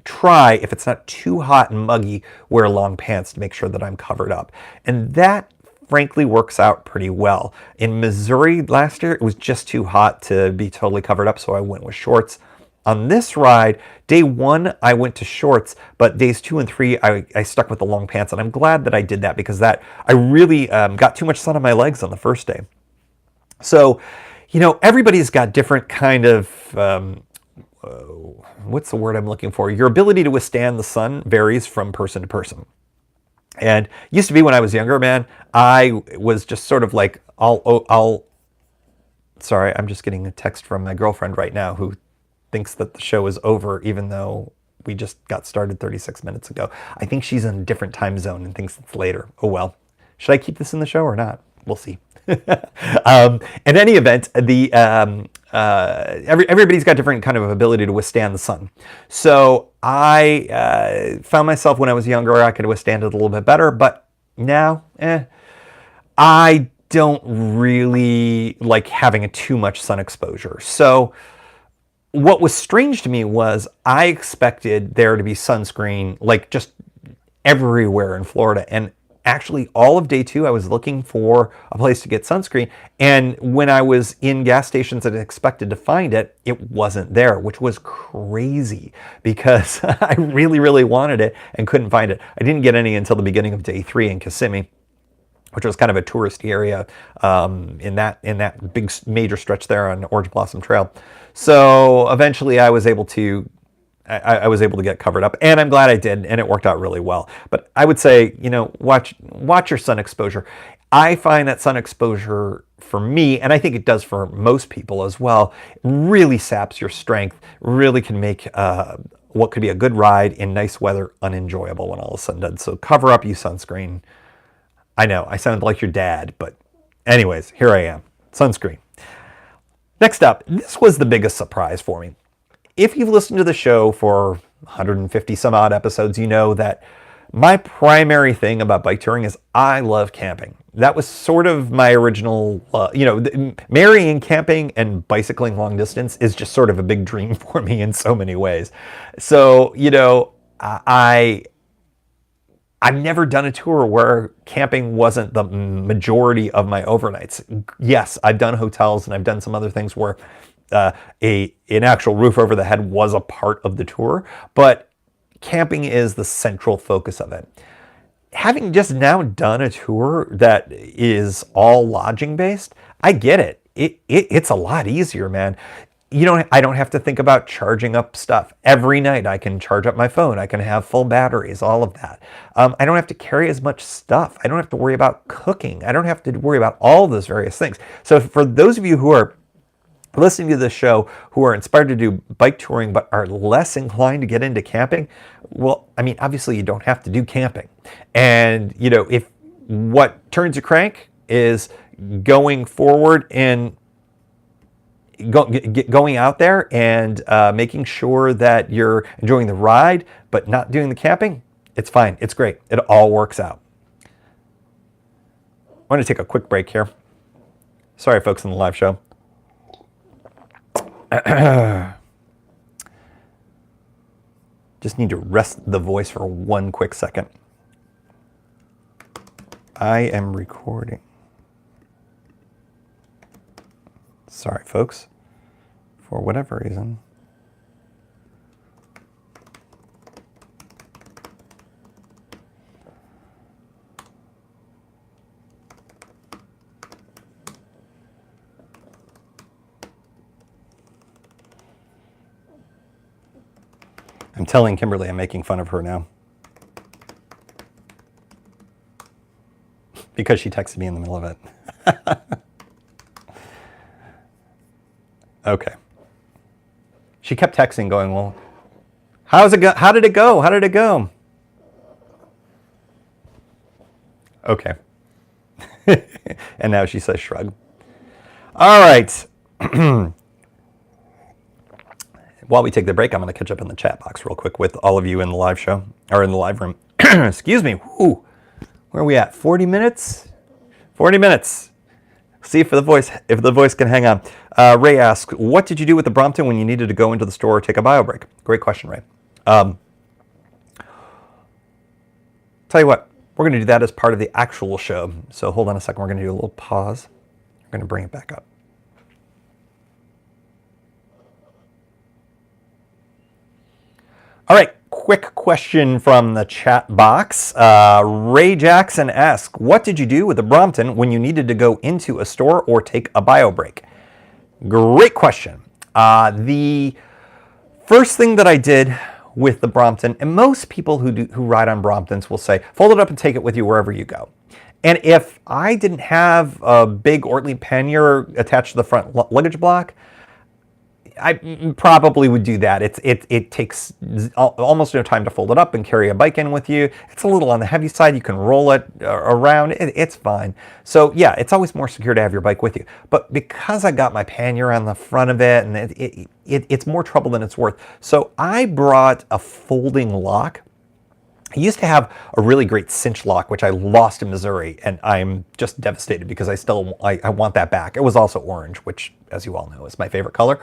try, if it's not too hot and muggy, wear long pants to make sure that I'm covered up. And that, frankly, works out pretty well. In Missouri last year, it was just too hot to be totally covered up, so I went with shorts. On this ride, day 1, I went to shorts, but days 2 and 3, I stuck with the long pants, and I'm glad that I did that because I really got too much sun on my legs on the first day. So, everybody's got different kind of, what's the word I'm looking for? Your ability to withstand the sun varies from person to person. And used to be when I was younger, man, I was just sort of like, sorry, I'm just getting a text from my girlfriend right now who thinks that the show is over even though we just got started 36 minutes ago. I think she's in a different time zone and thinks it's later. Oh well. Should I keep this in the show or not? We'll see. In any event, everybody's got different kind of ability to withstand the sun. So I found myself when I was younger, I could withstand it a little bit better, but now, I don't really like having too much sun exposure. So what was strange to me was I expected there to be sunscreen like just everywhere in Florida. And actually all of day 2, I was looking for a place to get sunscreen. And when I was in gas stations and expected to find it, it wasn't there, which was crazy because I really, really wanted it and couldn't find it. I didn't get any until the beginning of day 3 in Kissimmee, which was kind of a touristy area in that big major stretch there on Orange Blossom Trail. So eventually I was able to get covered up, and I'm glad I did, and it worked out really well. But I would say, watch your sun exposure. I find that sun exposure for me, and I think it does for most people as well, really saps your strength, really can make what could be a good ride in nice weather unenjoyable when all is said and done. So cover up, use sunscreen. I know, I sound like your dad, but anyways, here I am. Sunscreen. Next up, this was the biggest surprise for me. If you've listened to the show for 150 some odd episodes, you know that my primary thing about bike touring is I love camping. That was sort of my original, marrying camping and bicycling long distance is just sort of a big dream for me in so many ways. So, I've never done a tour where camping wasn't the majority of my overnights. Yes, I've done hotels and I've done some other things where an actual roof over the head was a part of the tour, but camping is the central focus of it. Having just now done a tour that is all lodging based, I get it. It's a lot easier, man. I don't have to think about charging up stuff. Every night I can charge up my phone. I can have full batteries, all of that. I don't have to carry as much stuff. I don't have to worry about cooking. I don't have to worry about all those various things. So for those of you who are listening to this show who are inspired to do bike touring but are less inclined to get into camping, well, I mean, obviously you don't have to do camping. And, if what turns a crank is going forward and going out there and making sure that you're enjoying the ride but not doing the camping, it's fine. It's great. It all works out. I'm going to take a quick break here. Sorry, folks in the live show. Just need to rest the voice for one quick second. I am recording. Sorry, folks, for whatever reason. I'm telling Kimberly I'm making fun of her now. Because she texted me in the middle of it. Okay. She kept texting going, well, how's it go? How did it go? How did it go? Okay. And now she says shrug. All right. While we take the break, I'm going to catch up in the chat box real quick with all of you in the live show, or in the live room. Excuse me. Whew. Where are we at? 40 minutes? 40 minutes. See if the voice can hang on. Ray asks, what did you do with the Brompton when you needed to go into the store or take a bio break? Great question, Ray. Tell you what, we're going to do that as part of the actual show. So hold on a second. We're going to do a little pause. We're going to bring it back up. All right, quick question from the chat box. Ray Jackson asks, what did you do with the Brompton when you needed to go into a store or take a bio break? Great question. The first thing that I did with the Brompton, and most people who ride on Bromptons will say, fold it up and take it with you wherever you go. And if I didn't have a big Ortlieb pannier attached to the front luggage block, I probably would do that. It takes almost no time to fold it up and carry a bike in with you. It's a little on the heavy side. You can roll it around. It's fine. So yeah, it's always more secure to have your bike with you. But because I got my pannier on the front of it, and it's more trouble than it's worth. So I brought a folding lock. I used to have a really great cinch lock, which I lost in Missouri, and I'm just devastated because I want that back. It was also orange, which, as you all know, is my favorite color.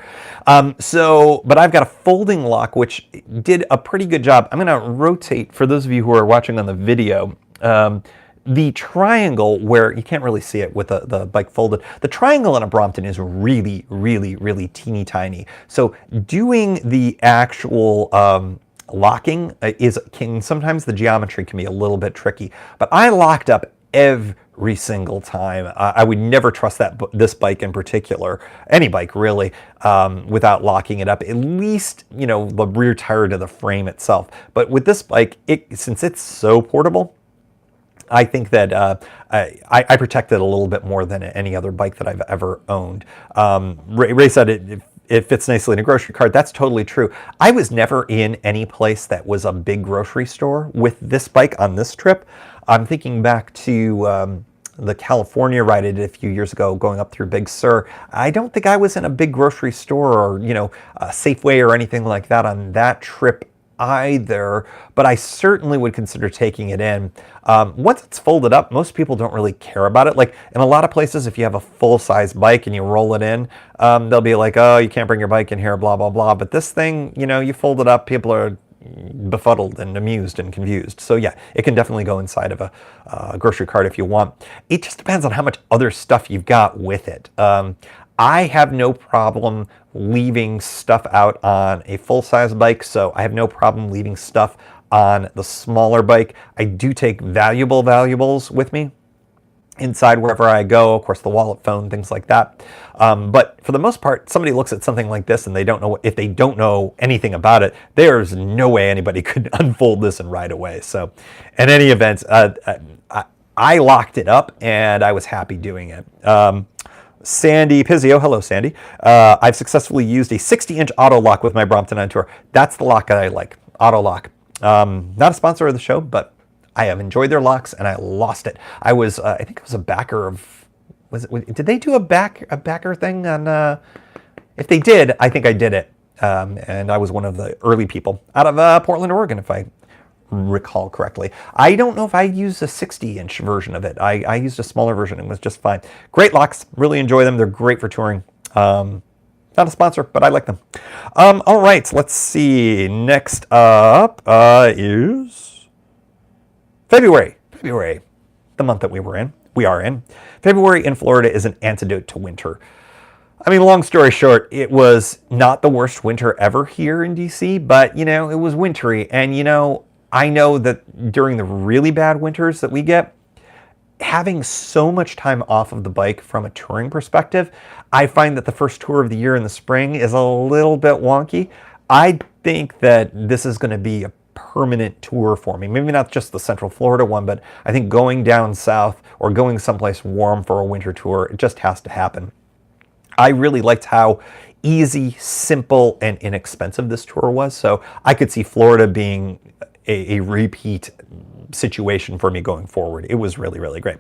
But I've got a folding lock, which did a pretty good job. I'm going to rotate, for those of you who are watching on the video, the triangle where you can't really see it with the bike folded. The triangle in a Brompton is really, really, really teeny tiny. So doing the actual locking sometimes the geometry can be a little bit tricky, but I locked up every single time. I would never trust this bike in particular, any bike really, without locking it up, at least, the rear tire to the frame itself. But with this bike, since it's so portable, I think that I protect it a little bit more than any other bike that I've ever owned. Ray said it fits nicely in a grocery cart. That's totally true. I was never in any place that was a big grocery store with this bike on this trip. I'm thinking back to the California ride I did a few years ago, going up through Big Sur. I don't think I was in a big grocery store or, a Safeway or anything like that on that trip either, but I certainly would consider taking it in. Once it's folded up, most people don't really care about it. Like in a lot of places, if you have a full-size bike and you roll it in, they'll be like, oh, you can't bring your bike in here, blah, blah, blah. But this thing, you fold it up, people are befuddled and amused and confused. So yeah, it can definitely go inside of a grocery cart if you want. It just depends on how much other stuff you've got with it. I have no problem leaving stuff out on a full-size bike, so I have no problem leaving stuff on the smaller bike. I do take valuables with me inside wherever I go, of course the wallet, phone, things like that. But for the most part, somebody looks at something like this and if they don't know anything about it, there's no way anybody could unfold this and ride away. So in any event, I locked it up and I was happy doing it. Sandy Pizzio, hello Sandy. I've successfully used a 60-inch auto lock with my Brompton on tour. That's the lock that I like, auto lock. Not a sponsor of the show, but I have enjoyed their locks and I lost it. I think I was a backer of, did they do a backer thing on, if they did, I think I did it. And I was one of the early people out of Portland, Oregon, if I recall correctly. I don't know if I used a 60-inch version of it. I used a smaller version and it was just fine. Great locks, really enjoy them. They're great for touring. Not a sponsor, but I like them. All right, let's see. Next up is February. February, the month that we are in. February in Florida is an antidote to winter. I mean, long story short, it was not the worst winter ever here in DC, but it was wintry. And I know that during the really bad winters that we get, having so much time off of the bike from a touring perspective, I find that the first tour of the year in the spring is a little bit wonky. I think that this is going to be a permanent tour for me. Maybe not just the Central Florida one, but I think going down south or going someplace warm for a winter tour, it just has to happen. I really liked how easy, simple, and inexpensive this tour was. So I could see Florida being a repeat situation for me going forward. It was really, really great.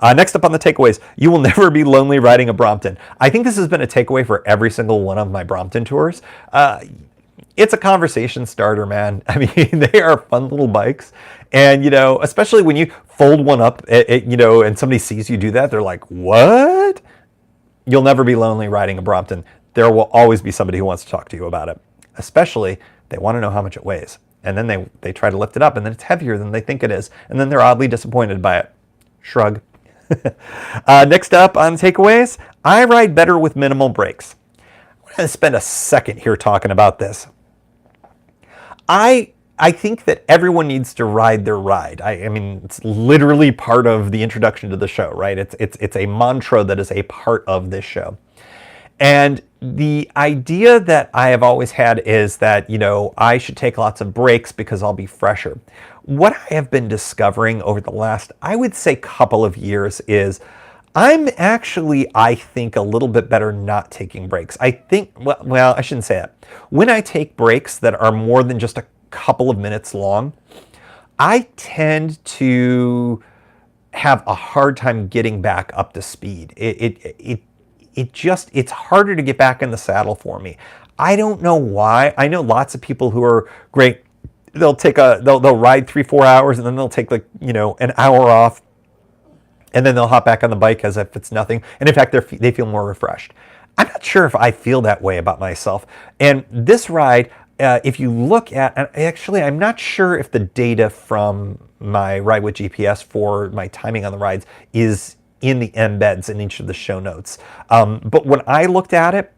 Next up on the takeaways, you will never be lonely riding a Brompton. I think this has been a takeaway for every single one of my Brompton tours. It's a conversation starter, man. I mean, they are fun little bikes. And, especially when you fold one up, and somebody sees you do that, they're like, what? You'll never be lonely riding a Brompton. There will always be somebody who wants to talk to you about it. Especially, they want to know how much it weighs. And then they try to lift it up, and then it's heavier than they think it is. And then they're oddly disappointed by it. Shrug. Next up on takeaways, I ride better with minimal brakes. I'm going to spend a second here talking about this. I think that everyone needs to ride their ride. I mean, it's literally part of the introduction to the show, right? It's a mantra that is a part of this show. And the idea that I have always had is that, I should take lots of breaks because I'll be fresher. What I have been discovering over the last, I would say, couple of years is I'm actually, I think, a little bit better not taking breaks. I think, well, I shouldn't say that. When I take breaks that are more than just a couple of minutes long, I tend to have a hard time getting back up to speed. It's harder to get back in the saddle for me. I don't know why. I know lots of people who are great. They'll ride 3-4 hours and then they'll take an hour off, and then they'll hop back on the bike as if it's nothing. And in fact, they feel more refreshed. I'm not sure if I feel that way about myself. And this ride, if you look at, and actually, I'm not sure if the data from my Ride with GPS for my timing on the rides is in the embeds in each of the show notes. But when I looked at it,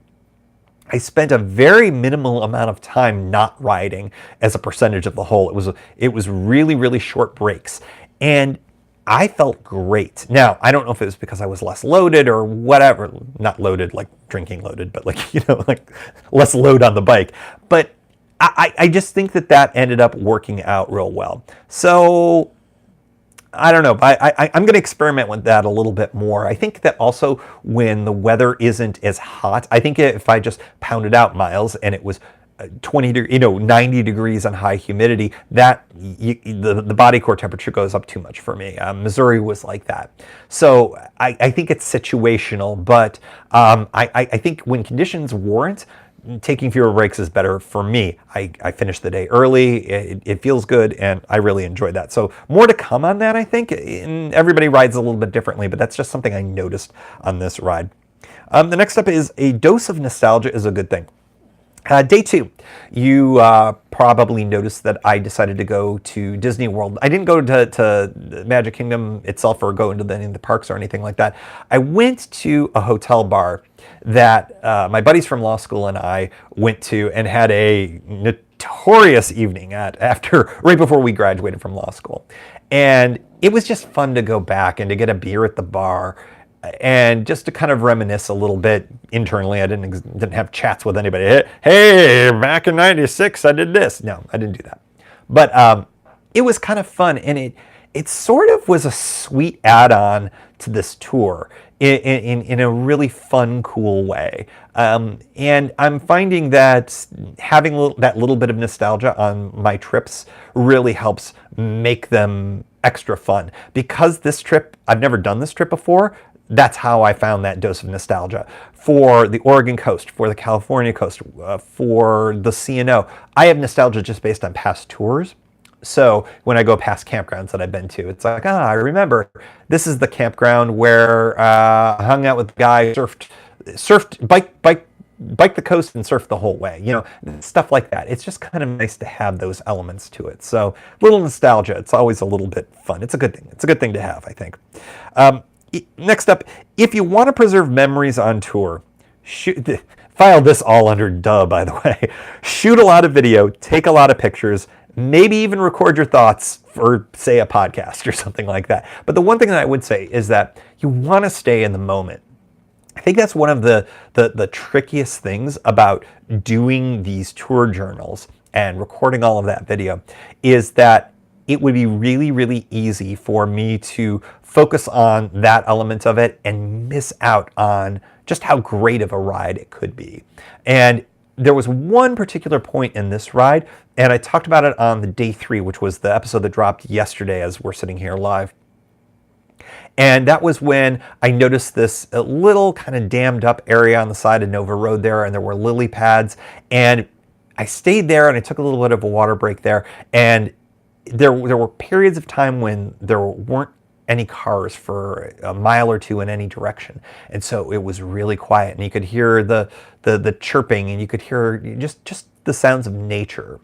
I spent a very minimal amount of time not riding as a percentage of the whole. It was really, really short breaks. And I felt great. Now, I don't know if it was because I was less loaded or whatever. Not loaded like drinking loaded, but like less load on the bike. But I just think that ended up working out real well. So I don't know. I'm going to experiment with that a little bit more. I think that also when the weather isn't as hot, I think if I just pounded out miles and it was 90 degrees on high humidity, the body core temperature goes up too much for me. Missouri was like that. So I think it's situational, but I think when conditions warrant, taking fewer breaks is better for me. I finished the day early, it feels good, and I really enjoyed that. So more to come on that, I think. And everybody rides a little bit differently, but that's just something I noticed on this ride. The next up is a dose of nostalgia is a good thing. Day 2, you probably noticed that I decided to go to Disney World. I didn't go to Magic Kingdom itself or go into any of the parks or anything like that. I went to a hotel bar that my buddies from law school and I went to and had a notorious evening at right before we graduated from law school. And it was just fun to go back and to get a beer at the bar and just to kind of reminisce a little bit internally. I didn't have chats with anybody. Hey, back in '96, I did this. No, I didn't do that. But it was kind of fun, and it sort of was a sweet add-on to this tour in a really fun, cool way. And I'm finding that having that little bit of nostalgia on my trips really helps make them extra fun. Because this trip, I've never done this trip before, that's how I found that dose of nostalgia. For the Oregon coast, for the California coast, for the C&O, I have nostalgia just based on past tours. So when I go past campgrounds that I've been to, it's like, I remember this is the campground where I hung out with the guy, surfed, bike the coast and surf the whole way. Stuff like that. It's just kind of nice to have those elements to it. So little nostalgia. It's always a little bit fun. It's a good thing. It's a good thing to have, I think. Next up, if you want to preserve memories on tour, file this all under duh, by the way. Shoot a lot of video, take a lot of pictures, maybe even record your thoughts for, say, a podcast or something like that. But the one thing that I would say is that you want to stay in the moment. I think that's one of the trickiest things about doing these tour journals and recording all of that video, is that it would be really, really easy for me to focus on that element of it and miss out on just how great of a ride it could be. And there was one particular point in this ride, and I talked about it on the day 3, which was the episode that dropped yesterday as we're sitting here live. And that was when I noticed this little kind of dammed up area on the side of Nova Road there, and there were lily pads. And I stayed there and I took a little bit of a water break there. And there were periods of time when there weren't any cars for a mile or two in any direction. And so it was really quiet, and you could hear the chirping, and you could hear just the sounds of nature.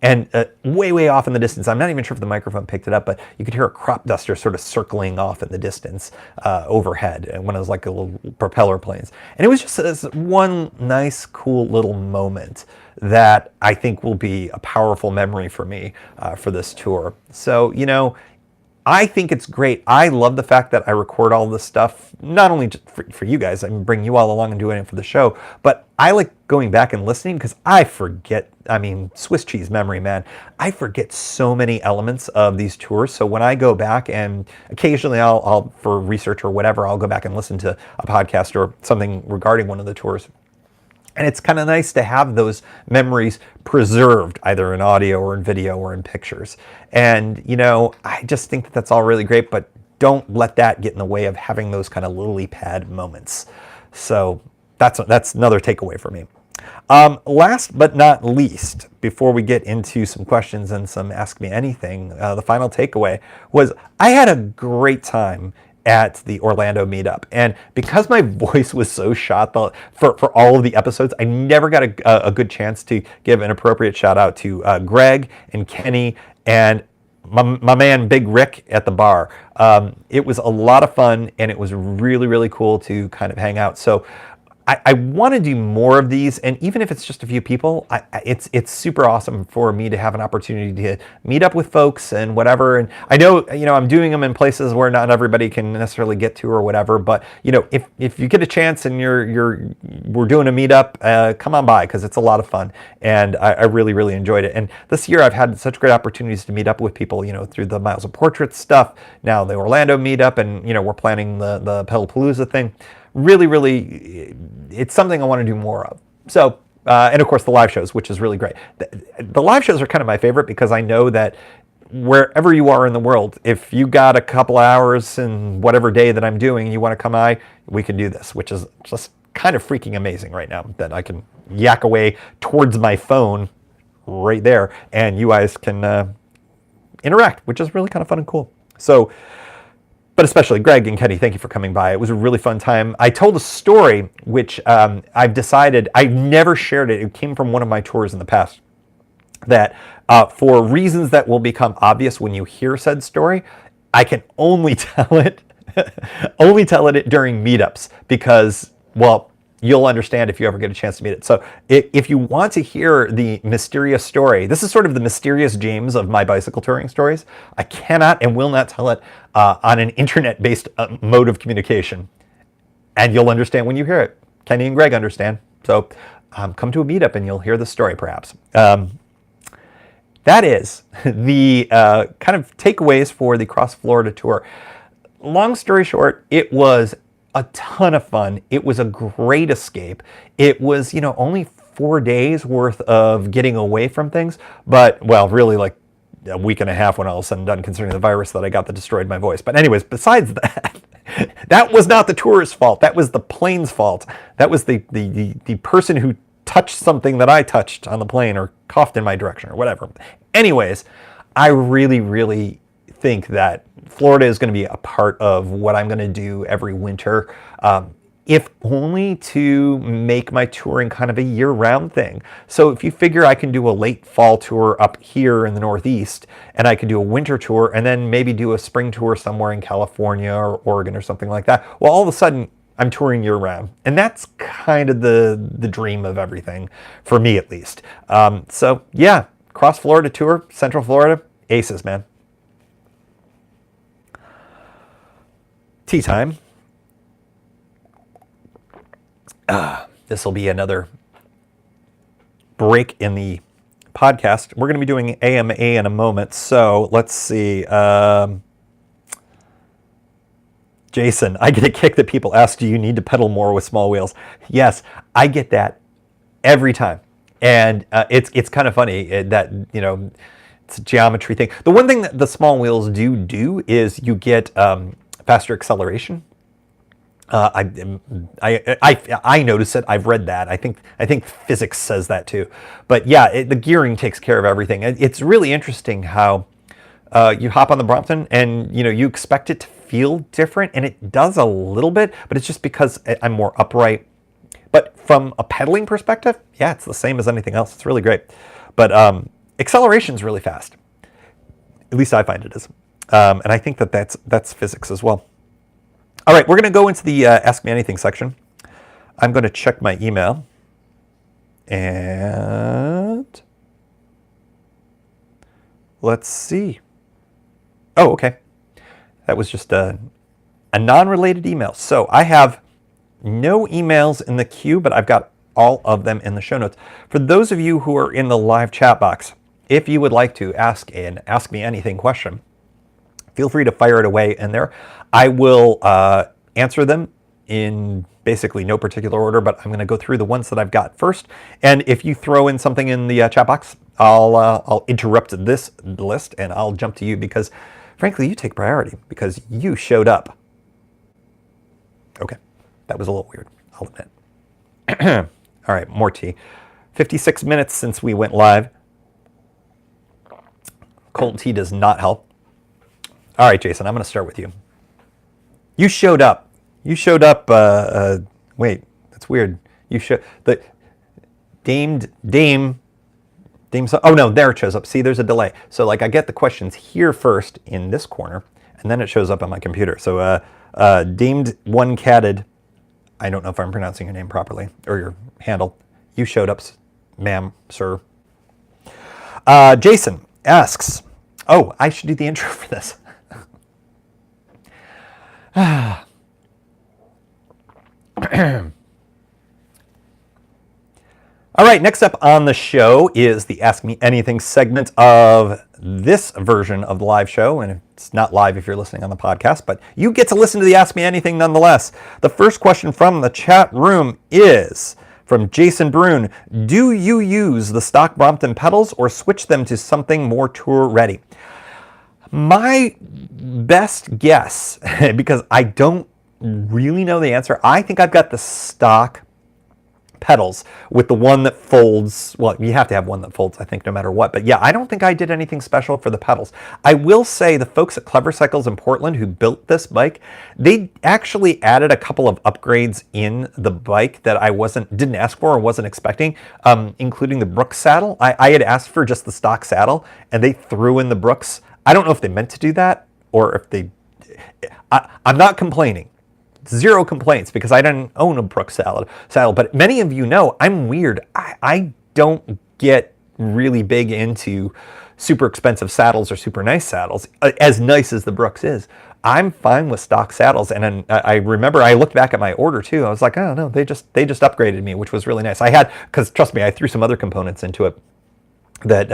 And way off in the distance, I'm not even sure if the microphone picked it up, but you could hear a crop duster sort of circling off in the distance overhead, and one of those like little propeller planes. And it was just this one nice, cool little moment that I think will be a powerful memory for me for this tour. So, you know, I think it's great. I love the fact that I record all this stuff, not only just for you guys, I bring you all along and doing it for the show, but I like going back and listening because I forget, I mean, Swiss cheese memory, man. I forget so many elements of these tours. So when I go back, and occasionally I'll for research or whatever, I'll go back and listen to a podcast or something regarding one of the tours. And it's kind of nice to have those memories preserved, either in audio or in video or in pictures. And, you know, I just think that that's all really great, but don't let that get in the way of having those kind of lily pad moments. So that's another takeaway for me. Last but not least, before we get into some questions and some Ask Me Anything, the final takeaway was I had a great time at the Orlando meetup. And because my voice was so shot for all of the episodes, I never got a good chance to give an appropriate shout out to Greg and Kenny and my man Big Rick at the bar. It was a lot of fun, and it was really, really cool to kind of hang out. So I want to do more of these, and even if it's just a few people, it's super awesome for me to have an opportunity to meet up with folks and whatever. And I know, you know, I'm doing them in places where not everybody can necessarily get to or whatever. But you know, if you get a chance and we're doing a meetup, come on by, because it's a lot of fun, and I really, really enjoyed it. And this year I've had such great opportunities to meet up with people, you know, through the Miles of Portraits stuff, now the Orlando meetup, and you know, we're planning the Pedalpalooza thing. Really, really, it's something I want to do more of. So, and of course the live shows, which is really great. The live shows are kind of my favorite because I know that wherever you are in the world, if you got a couple hours in whatever day that I'm doing and you want to come by, we can do this, which is just kind of freaking amazing right now that I can yak away towards my phone right there, and you guys can interact, which is really kind of fun and cool. So, but especially Greg and Kenny, thank you for coming by. It was a really fun time. I told a story, which I've decided, I've never shared it. It came from one of my tours in the past, that for reasons that will become obvious when you hear said story, I can only tell it, during meetups, because, well, you'll understand if you ever get a chance to meet it. So if you want to hear the mysterious story, this is sort of the mysterious James of my bicycle touring stories. I cannot and will not tell it on an internet-based mode of communication. And you'll understand when you hear it. Kenny and Greg understand. So come to a meetup and you'll hear the story, perhaps. That is the kind of takeaways for the Cross Florida tour. Long story short, it was a ton of fun. It was a great escape. It was, you know, only 4 days worth of getting away from things, but, well, really like a week and a half when all was said and done, considering the virus that I got that destroyed my voice. But anyways, besides that, that was not the tour's fault. That was the plane's fault. That was the person who touched something that I touched on the plane or coughed in my direction or whatever. Anyways, I really, really think that Florida is going to be a part of what I'm going to do every winter, if only to make my touring kind of a year-round thing. So if you figure I can do a late fall tour up here in the Northeast, and I can do a winter tour, and then maybe do a spring tour somewhere in California or Oregon or something like that, well, all of a sudden, I'm touring year round. And that's kind of the dream of everything, for me at least. So yeah, cross Florida tour, Central Florida, aces, man. Tea time. This will be another break in the podcast. We're going to be doing AMA in a moment. So let's see. Jason, I get a kick that people ask, do you need to pedal more with small wheels? Yes, I get that every time. And it's kind of funny that, you know, it's a geometry thing. The one thing that the small wheels do is you get faster acceleration. I notice it. I've read that. I think physics says that too. But yeah, the gearing takes care of everything. It's really interesting how you hop on the Brompton and you expect it to feel different, and it does a little bit, but it's just because I'm more upright. But from a pedaling perspective, yeah, it's the same as anything else. It's really great. But acceleration is really fast. At least I find it is. And I think that's physics as well. All right, we're going to go into the Ask Me Anything section. I'm going to check my email. And let's see. Oh, okay. That was just a non-related email. So I have no emails in the queue, but I've got all of them in the show notes. For those of you who are in the live chat box, if you would like to ask an Ask Me Anything question, feel free to fire it away in there. I will answer them in basically no particular order, but I'm going to go through the ones that I've got first. And if you throw in something in the chat box, I'll interrupt this list and I'll jump to you because, frankly, you take priority because you showed up. Okay, that was a little weird, I'll admit. All right, more tea. 56 minutes since we went live. Cold tea does not help. All right, Jason, I'm going to start with you. You showed up. You showed up. Wait, that's weird. You showed the Dame. Oh no, there it shows up. See, there's a delay. So like, I get the questions here first in this corner, and then it shows up on my computer. So Damed One Catted. I don't know if I'm pronouncing your name properly or your handle. You showed up, ma'am, sir. Jason asks. Oh, I should do the intro for this. All right, next up on the show is the Ask Me Anything segment of this version of the live show. And it's not live if you're listening on the podcast, but you get to listen to the Ask Me Anything nonetheless. The first question from the chat room is from Jason Brune. Do you use the stock Brompton pedals or switch them to something more tour ready? My best guess, because I don't really know the answer, I think I've got the stock pedals with the one that folds. Well, you have to have one that folds, I think, no matter what. But yeah, I don't think I did anything special for the pedals. I will say the folks at Clever Cycles in Portland who built this bike, they actually added a couple of upgrades in the bike that I didn't ask for or wasn't expecting, including the Brooks saddle. I had asked for just the stock saddle, and they threw in the Brooks. I don't know if they meant to do that or if they... I'm not complaining. Zero complaints because I didn't own a Brooks saddle. But many of you know I'm weird. I don't get really big into super expensive saddles or super nice saddles, as nice as the Brooks is. I'm fine with stock saddles. And I remember I looked back at my order too. I was like, oh no, they just upgraded me, which was really nice. Because trust me, I threw some other components into it that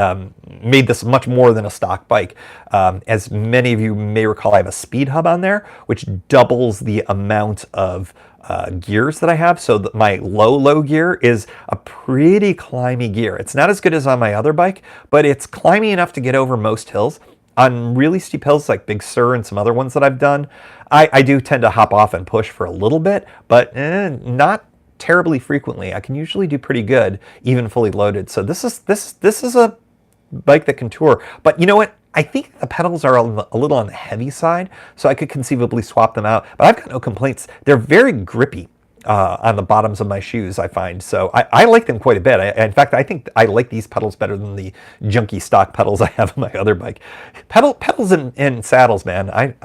made this much more than a stock bike. As many of you may recall, I have a speed hub on there, which doubles the amount of gears that I have. So my low gear is a pretty climby gear. It's not as good as on my other bike, but it's climby enough to get over most hills. On really steep hills like Big Sur and some other ones that I've done, I do tend to hop off and push for a little bit, but not terribly frequently. I can usually do pretty good, even fully loaded. So this is a bike that can tour. But you know what? I think the pedals are a little on the heavy side, so I could conceivably swap them out. But I've got no complaints. They're very grippy on the bottoms of my shoes, I find. So I like them quite a bit. In fact, I think I like these pedals better than the junky stock pedals I have on my other bike. Pedals and saddles, man.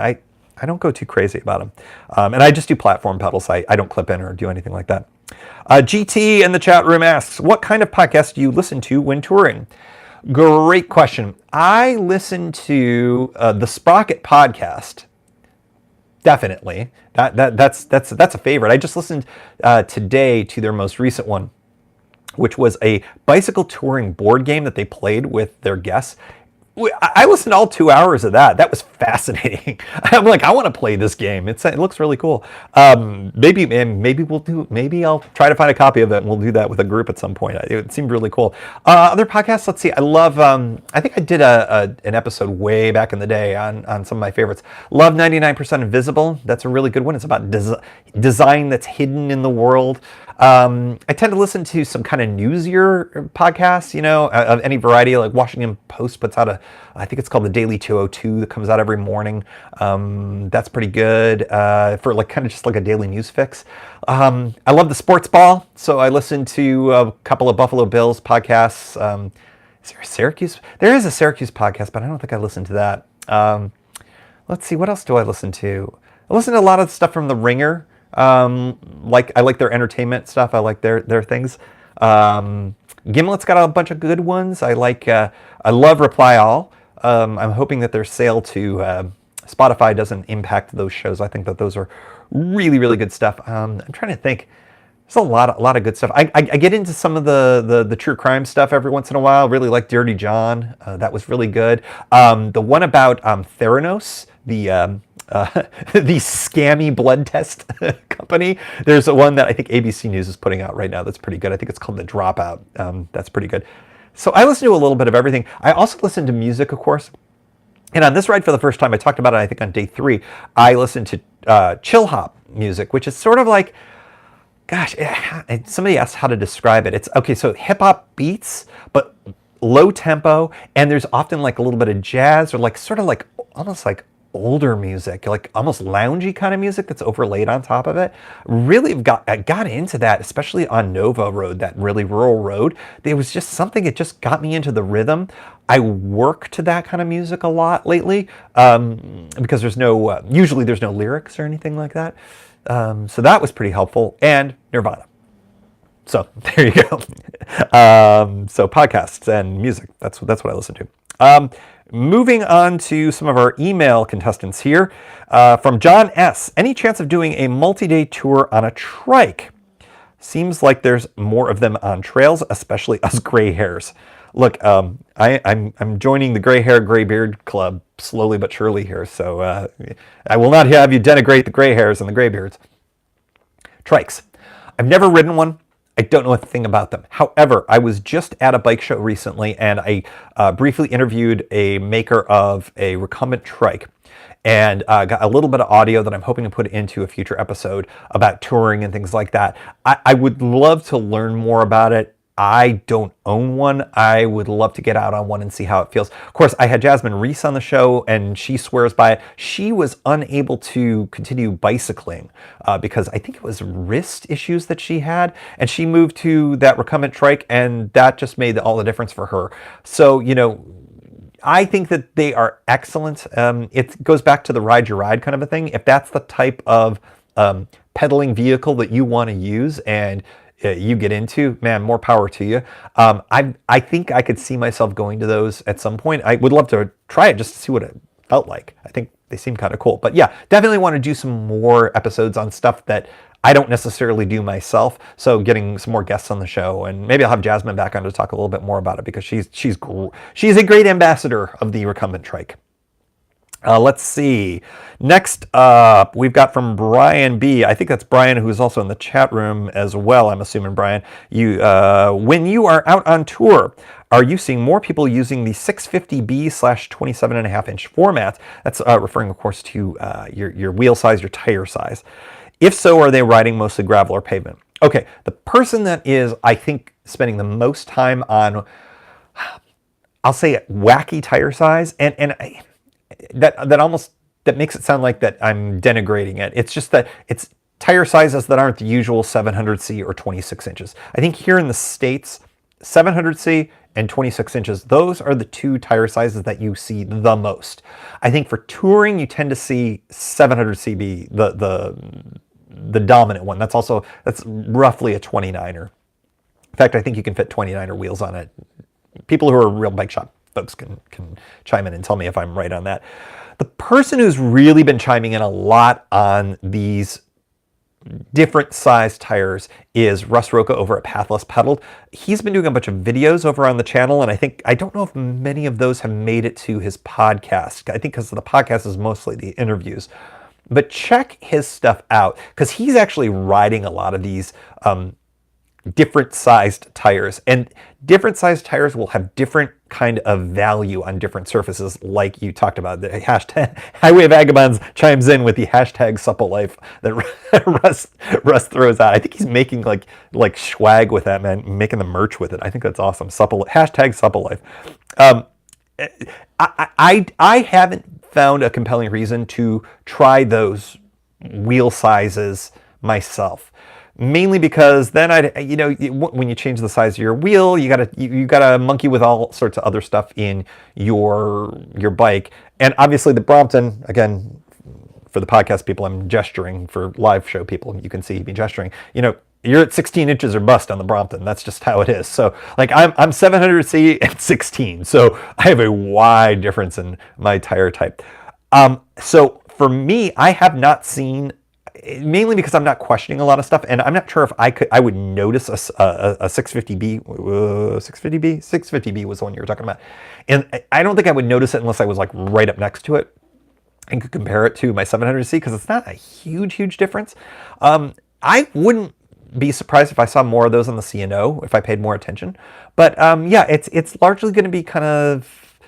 I don't go too crazy about them. And I just do platform pedals. I don't clip in or do anything like that. GT in the chat room asks, what kind of podcast do you listen to when touring? Great question. I listen to the Sprocket podcast. Definitely. That's a favorite. I just listened today to their most recent one, which was a bicycle touring board game that they played with their guests. I listened to all 2 hours of that. That was fascinating. I'm like, I want to play this game. It looks really cool. Maybe I'll try to find a copy of it, and we'll do that with a group at some point. It seemed really cool. Other podcasts, let's see. I love. I think I did an episode way back in the day on some of my favorites. Love 99% Invisible. That's a really good one. It's about design that's hidden in the world. I tend to listen to some kind of newsier podcasts, of any variety. Like Washington Post puts out I think it's called the Daily 202 that comes out every morning. That's pretty good for kind of just like a daily news fix. I love the Sports Ball, so I listen to a couple of Buffalo Bills podcasts. Is there a Syracuse? There is a Syracuse podcast, but I don't think I listen to that. Let's see, what else do I listen to? I listen to a lot of stuff from The Ringer. I like their entertainment stuff. I like their things. Gimlet's got a bunch of good ones. I love Reply All. I'm hoping that their sale to Spotify doesn't impact those shows. I think that those are really, really good stuff. I'm trying to think. There's a lot of good stuff. I get into some of the true crime stuff every once in a while. Really like Dirty John. That was really good. The one about Theranos, the scammy blood test company. There's one that I think ABC News is putting out right now that's pretty good. I think it's called The Dropout. That's pretty good. So I listen to a little bit of everything. I also listen to music, of course. And on this ride for the first time, I talked about it, I think, on day 3. I listened to chill hop music, which is sort of like, gosh, somebody asked how to describe it. It's okay, so hip hop beats, but low tempo, and there's often like a little bit of jazz or like sort of like almost like older music, like almost loungy kind of music that's overlaid on top of it. Really got into that, especially on Nova Road, that really rural road. There was just something, it just got me into the rhythm. I work to that kind of music a lot lately because there's usually there's no lyrics or anything like that. So that was pretty helpful. And Nirvana. So there you go. So podcasts and music, that's what I listen to. Moving on to some of our email contestants here. From John S. Any chance of doing a multi-day tour on a trike? Seems like there's more of them on trails, especially us gray hairs. Look, I'm joining the gray hair, gray beard club slowly but surely here. So I will not have you denigrate the gray hairs and the gray beards. Trikes. I've never ridden one. I don't know a thing about them. However, I was just at a bike show recently, and I briefly interviewed a maker of a recumbent trike, and got a little bit of audio that I'm hoping to put into a future episode about touring and things like that. I would love to learn more about it. I don't own one. I would love to get out on one and see how it feels. Of course, I had Jasmine Reese on the show, and she swears by it. She was unable to continue bicycling because I think it was wrist issues that she had, and she moved to that recumbent trike, and that just made all the difference for her. So, I think that they are excellent. It goes back to the ride your ride kind of a thing. If that's the type of pedaling vehicle that you want to use and you get into, man, more power to you. I think I could see myself going to those at some point. I would love to try it just to see what it felt like. I think they seem kind of cool. But yeah, definitely want to do some more episodes on stuff that I don't necessarily do myself. So getting some more guests on the show, and maybe I'll have Jasmine back on to talk a little bit more about it, because she's a great ambassador of the recumbent trike. Let's see. Next up, we've got from Brian B. I think that's Brian, who's also in the chat room as well. I'm assuming, Brian. When you are out on tour, are you seeing more people using the 650B/27.5-inch format? That's referring, of course, to your wheel size, your tire size. If so, are they riding mostly gravel or pavement? Okay, the person that is, I think, spending the most time on, I'll say, wacky tire size, and that makes it sound like that I'm denigrating it. It's just that it's tire sizes that aren't the usual 700C or 26 inches. I think here in the States, 700C and 26 inches. Those are the two tire sizes that you see the most. I think for touring, you tend to see 700C be the dominant one. That's roughly a 29er. In fact, I think you can fit 29er wheels on it. People who are real bike shop folks can chime in and tell me if I'm right on that. The person who's really been chiming in a lot on these different size tires is Russ Roca over at Pathless Pedaled. He's been doing a bunch of videos over on the channel, and I don't know if many of those have made it to his podcast. I think because the podcast is mostly the interviews. But check his stuff out, because he's actually riding a lot of these different sized tires, and different sized tires will have different kind of value on different surfaces, like you talked about. The hashtag Highway Vagabonds chimes in with the hashtag supple life that Russ throws out. I think he's making like swag with that, man, making the merch with it. I think that's awesome. Hashtag supple life. I haven't found a compelling reason to try those wheel sizes myself. Mainly because then when you change the size of your wheel, you gotta monkey with all sorts of other stuff in your bike. And obviously the Brompton, again, for the podcast people, I'm gesturing. For live show people, you can see me gesturing. You're at 16 inches or bust on the Brompton. That's just how it is. So like I'm 700C at 16. So I have a wide difference in my tire type. So for me, I have not seen, mainly because I'm not questioning a lot of stuff, and I'm not sure if I would notice a 650B. 650B was the one you were talking about, and I don't think I would notice it unless I was like right up next to it and could compare it to my 700C, because it's not a huge difference. I wouldn't be surprised if I saw more of those on the C&O if I paid more attention. But yeah, it's largely going to be kind of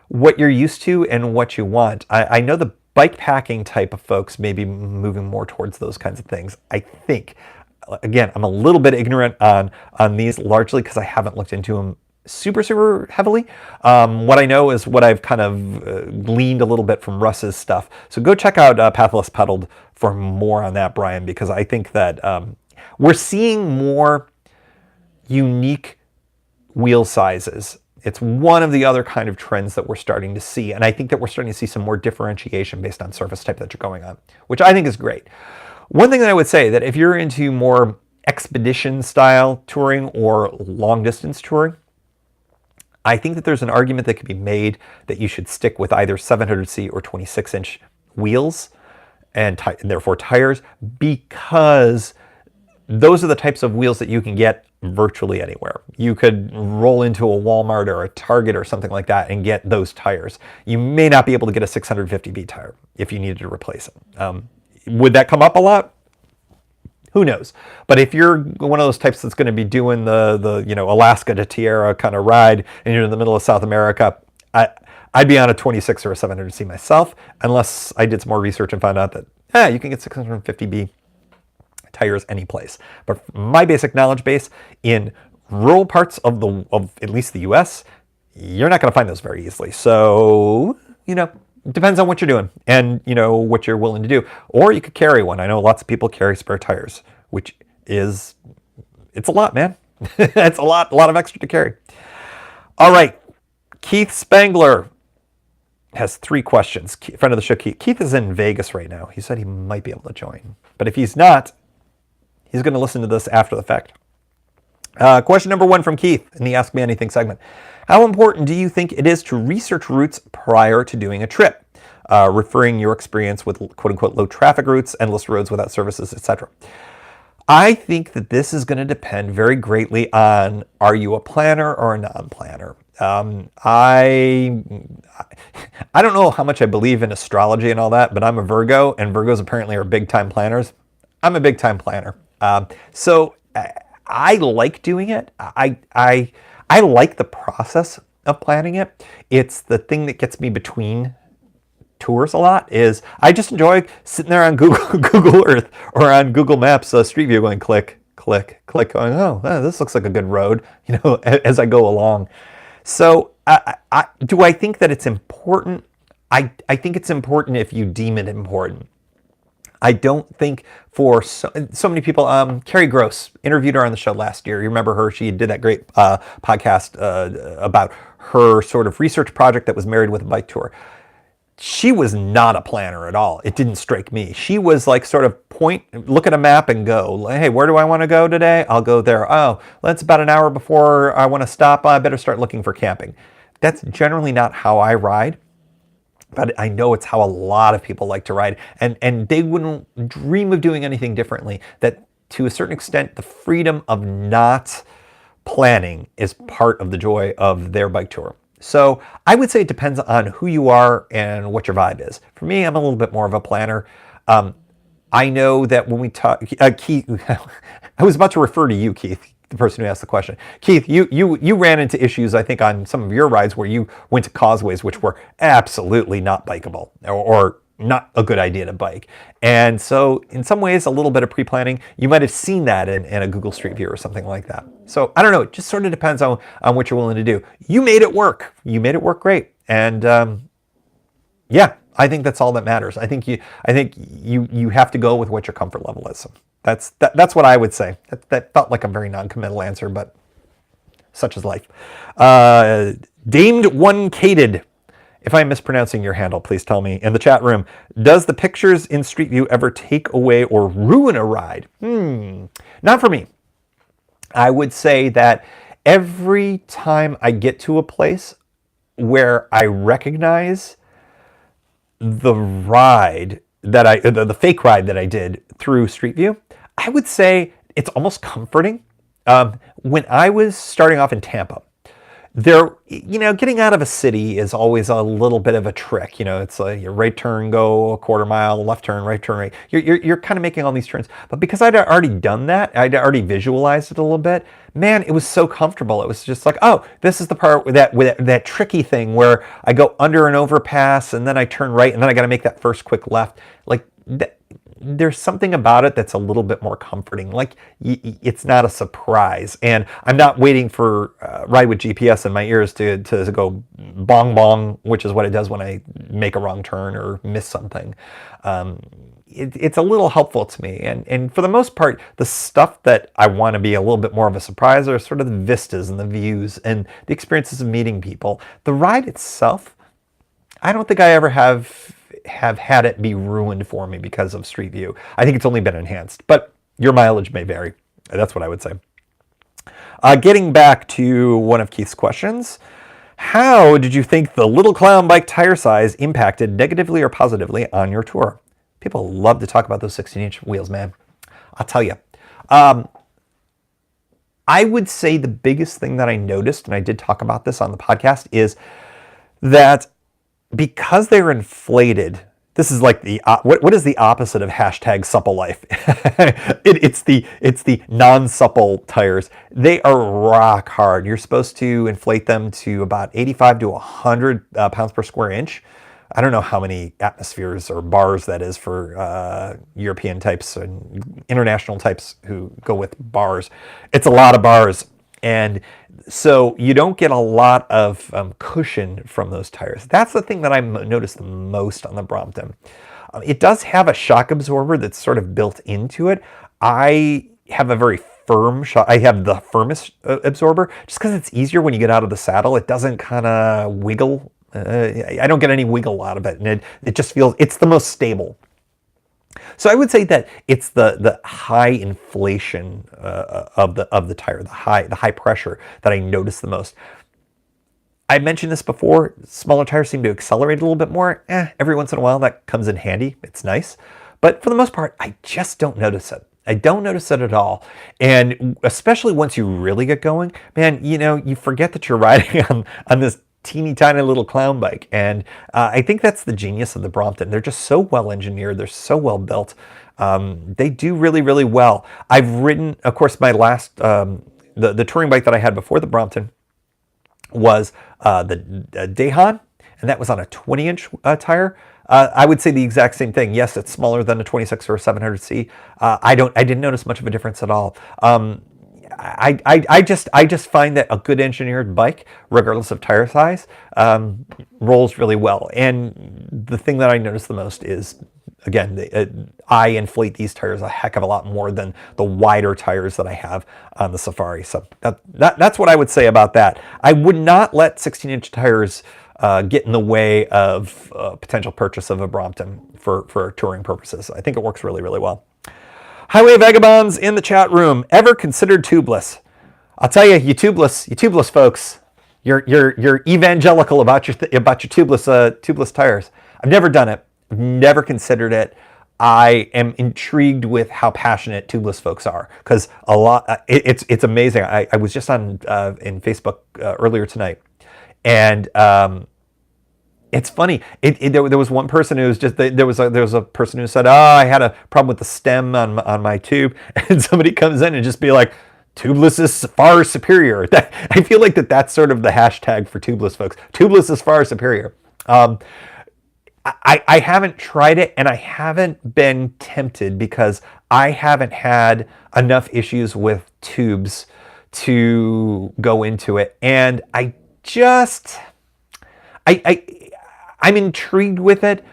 what you're used to and what you want. I know the bike packing type of folks may be moving more towards those kinds of things, I think. Again, I'm a little bit ignorant on these, largely because I haven't looked into them super heavily. What I know is what I've kind of gleaned a little bit from Russ's stuff. So go check out Pathless Pedaled for more on that, Brian, because I think that we're seeing more unique wheel sizes. It's one of the other kind of trends that we're starting to see. And I think that we're starting to see some more differentiation based on surface type that you're going on, which I think is great. One thing that I would say, that if you're into more expedition style touring or long distance touring, I think that there's an argument that could be made that you should stick with either 700C or 26-inch wheels and therefore tires, because those are the types of wheels that you can get virtually anywhere. You could roll into a Walmart or a Target or something like that and get those tires. You may not be able to get a 650B tire if you needed to replace it. Would that come up a lot? Who knows? But if you're one of those types that's going to be doing the Alaska to Tierra kind of ride, and you're in the middle of South America, I'd be on a 26 or a 700C myself, unless I did some more research and found out that you can get 650B tires any place. But my basic knowledge base, in rural parts of at least the US, you're not going to find those very easily. So, it depends on what you're doing and, what you're willing to do. Or you could carry one. I know lots of people carry spare tires, which it's a lot, man. It's a lot of extra to carry. All right. Keith Spangler has 3 questions. Friend of the show, Keith. Keith is in Vegas right now. He said he might be able to join. But if he's not, he's going to listen to this after the fact. Question number 1 from Keith in the Ask Me Anything segment. How important do you think it is to research routes prior to doing a trip? Referring your experience with quote-unquote low traffic routes, endless roads without services, etc. I think that this is going to depend very greatly on, are you a planner or a non-planner? I don't know how much I believe in astrology and all that, but I'm a Virgo, and Virgos apparently are big-time planners. I'm a big-time planner. So I like doing it. I like the process of planning it. It's the thing that gets me between tours a lot. Is I just enjoy sitting there on Google Earth or on Google Maps Street View, going click, going, oh, this looks like a good road, as I go along. So do I think that it's important? I think it's important if you deem it important. I don't think for so many people, Carrie Gross, interviewed her on the show last year. You remember her? She did that great podcast about her sort of research project that was married with a bike tour. She was not a planner at all. It didn't strike me. She was like sort of look at a map and go, hey, where do I want to go today? I'll go there. Oh, that's about an hour before I want to stop. I better start looking for camping. That's generally not how I ride. But I know it's how a lot of people like to ride, and they wouldn't dream of doing anything differently. That to a certain extent, the freedom of not planning is part of the joy of their bike tour. So I would say it depends on who you are and what your vibe is. For me, I'm a little bit more of a planner. I know that when we talk, Keith, I was about to refer to you, Keith, the person who asked the question. Keith, you ran into issues, I think, on some of your rides where you went to causeways which were absolutely not bikeable or not a good idea to bike. And so in some ways, a little bit of pre-planning, you might have seen that in a Google Street View or something like that. So I don't know, it just sort of depends on what you're willing to do. You made it work. You made it work great. And yeah, I think that's all that matters. I think you have to go with what your comfort level is. That's what I would say. That felt like a very non-committal answer, but such is life. Damed One Cated. If I'm mispronouncing your handle, please tell me in the chat room. Does the pictures in Street View ever take away or ruin a ride? Not for me. I would say that every time I get to a place where I recognize the ride that the fake ride that I did through Street View, I would say it's almost comforting. When I was starting off in Tampa, getting out of a city is always a little bit of a trick. It's your right turn, go a quarter mile, left turn, right turn, right. You're kind of making all these turns. But because I'd already done that, I'd already visualized it a little bit, man, it was so comfortable. It was just like, oh, this is the part with that tricky thing where I go under an overpass and then I turn right and then I got to make that first quick left. Like there's something about it that's a little bit more comforting. Like it's not a surprise, and I'm not waiting for Ride with GPS in my ears to go bong bong, which is what it does when I make a wrong turn or miss something. It's a little helpful to me, and for the most part, the stuff that I want to be a little bit more of a surprise are sort of the vistas and the views and the experiences of meeting people. The ride itself, I don't think I ever have had it be ruined for me because of Street View. I think it's only been enhanced, but your mileage may vary. That's what I would say. Getting back to one of Keith's questions, how did you think the little clown bike tire size impacted negatively or positively on your tour? People love to talk about those 16-inch wheels, man. I'll tell you. I would say the biggest thing that I noticed, and I did talk about this on the podcast, is that because they're inflated, this is like what is the opposite of hashtag supple life? It's the non-supple tires. They are rock hard. You're supposed to inflate them to about 85 to 100 pounds per square inch. I don't know how many atmospheres or bars that is for European types and international types who go with bars. It's a lot of bars. And so you don't get a lot of cushion from those tires. That's the thing that I noticed the most on the Brompton. It does have a shock absorber that's sort of built into it. I have a very firm shock. I have the firmest absorber just because it's easier when you get out of the saddle. It doesn't kind of wiggle. I don't get any wiggle out of it, and it just feels, it's the most stable. So I would say that it's the high inflation of the tire, the high pressure that I notice the most. I mentioned this before. Smaller tires seem to accelerate a little bit more. Every once in a while that comes in handy. It's nice, but for the most part, I just don't notice it. I don't notice it at all. And especially once you really get going, man, you forget that you're riding on this teeny tiny little clown bike. And I think that's the genius of the Brompton. They're just so well engineered. They're so well built. They do really, really well. I've ridden, of course, my last, the touring bike that I had before the Brompton was the Dahan, and that was on a 20-inch tire. I would say the exact same thing. Yes, it's smaller than a 26 or a 700C. I didn't notice much of a difference at all. I just find that a good engineered bike, regardless of tire size, rolls really well. And the thing that I notice the most is again, I inflate these tires a heck of a lot more than the wider tires that I have on the Safari. So that's what I would say about that. I would not let 16-inch tires get in the way of potential purchase of a Brompton for touring purposes. I think it works really, really well. Highway Vagabonds in the chat room. Ever considered tubeless? I'll tell you, you tubeless folks, you're evangelical about your tubeless tires. I've never done it. I've never considered it. I am intrigued with how passionate tubeless folks are, because a lot. It's amazing. I was just on in Facebook earlier tonight, and it's funny. There was one person who was just there was a person who said, "Oh, I had a problem with the stem on my tube," and somebody comes in and just be like, "Tubeless is far superior." I feel like that's sort of the hashtag for tubeless folks. Tubeless is far superior. I haven't tried it, and I haven't been tempted because I haven't had enough issues with tubes to go into it, and I'm intrigued with it.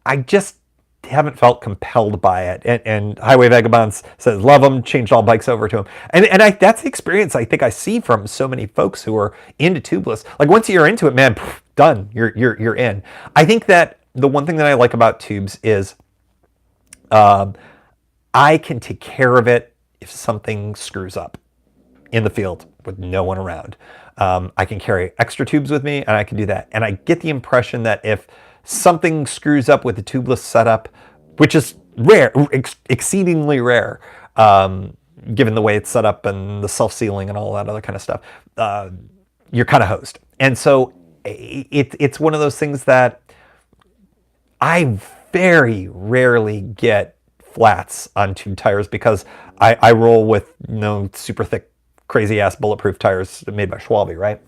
I just haven't felt compelled by it. And Highway Vagabonds says, love them, changed all bikes over to them. And that's the experience I think I see from so many folks who are into tubeless. Like, once you're into it, man, done. You're in. I think that the one thing that I like about tubes is I can take care of it if something screws up in the field with no one around. I can carry extra tubes with me, and I can do that. And I get the impression that if something screws up with the tubeless setup, which is rare, exceedingly rare, given the way it's set up and the self-sealing and all that other kind of stuff, you're kind of hosed. And so it's one of those things that I very rarely get flats on tube tires, because I roll with super thick, crazy ass bulletproof tires made by Schwalbe, right?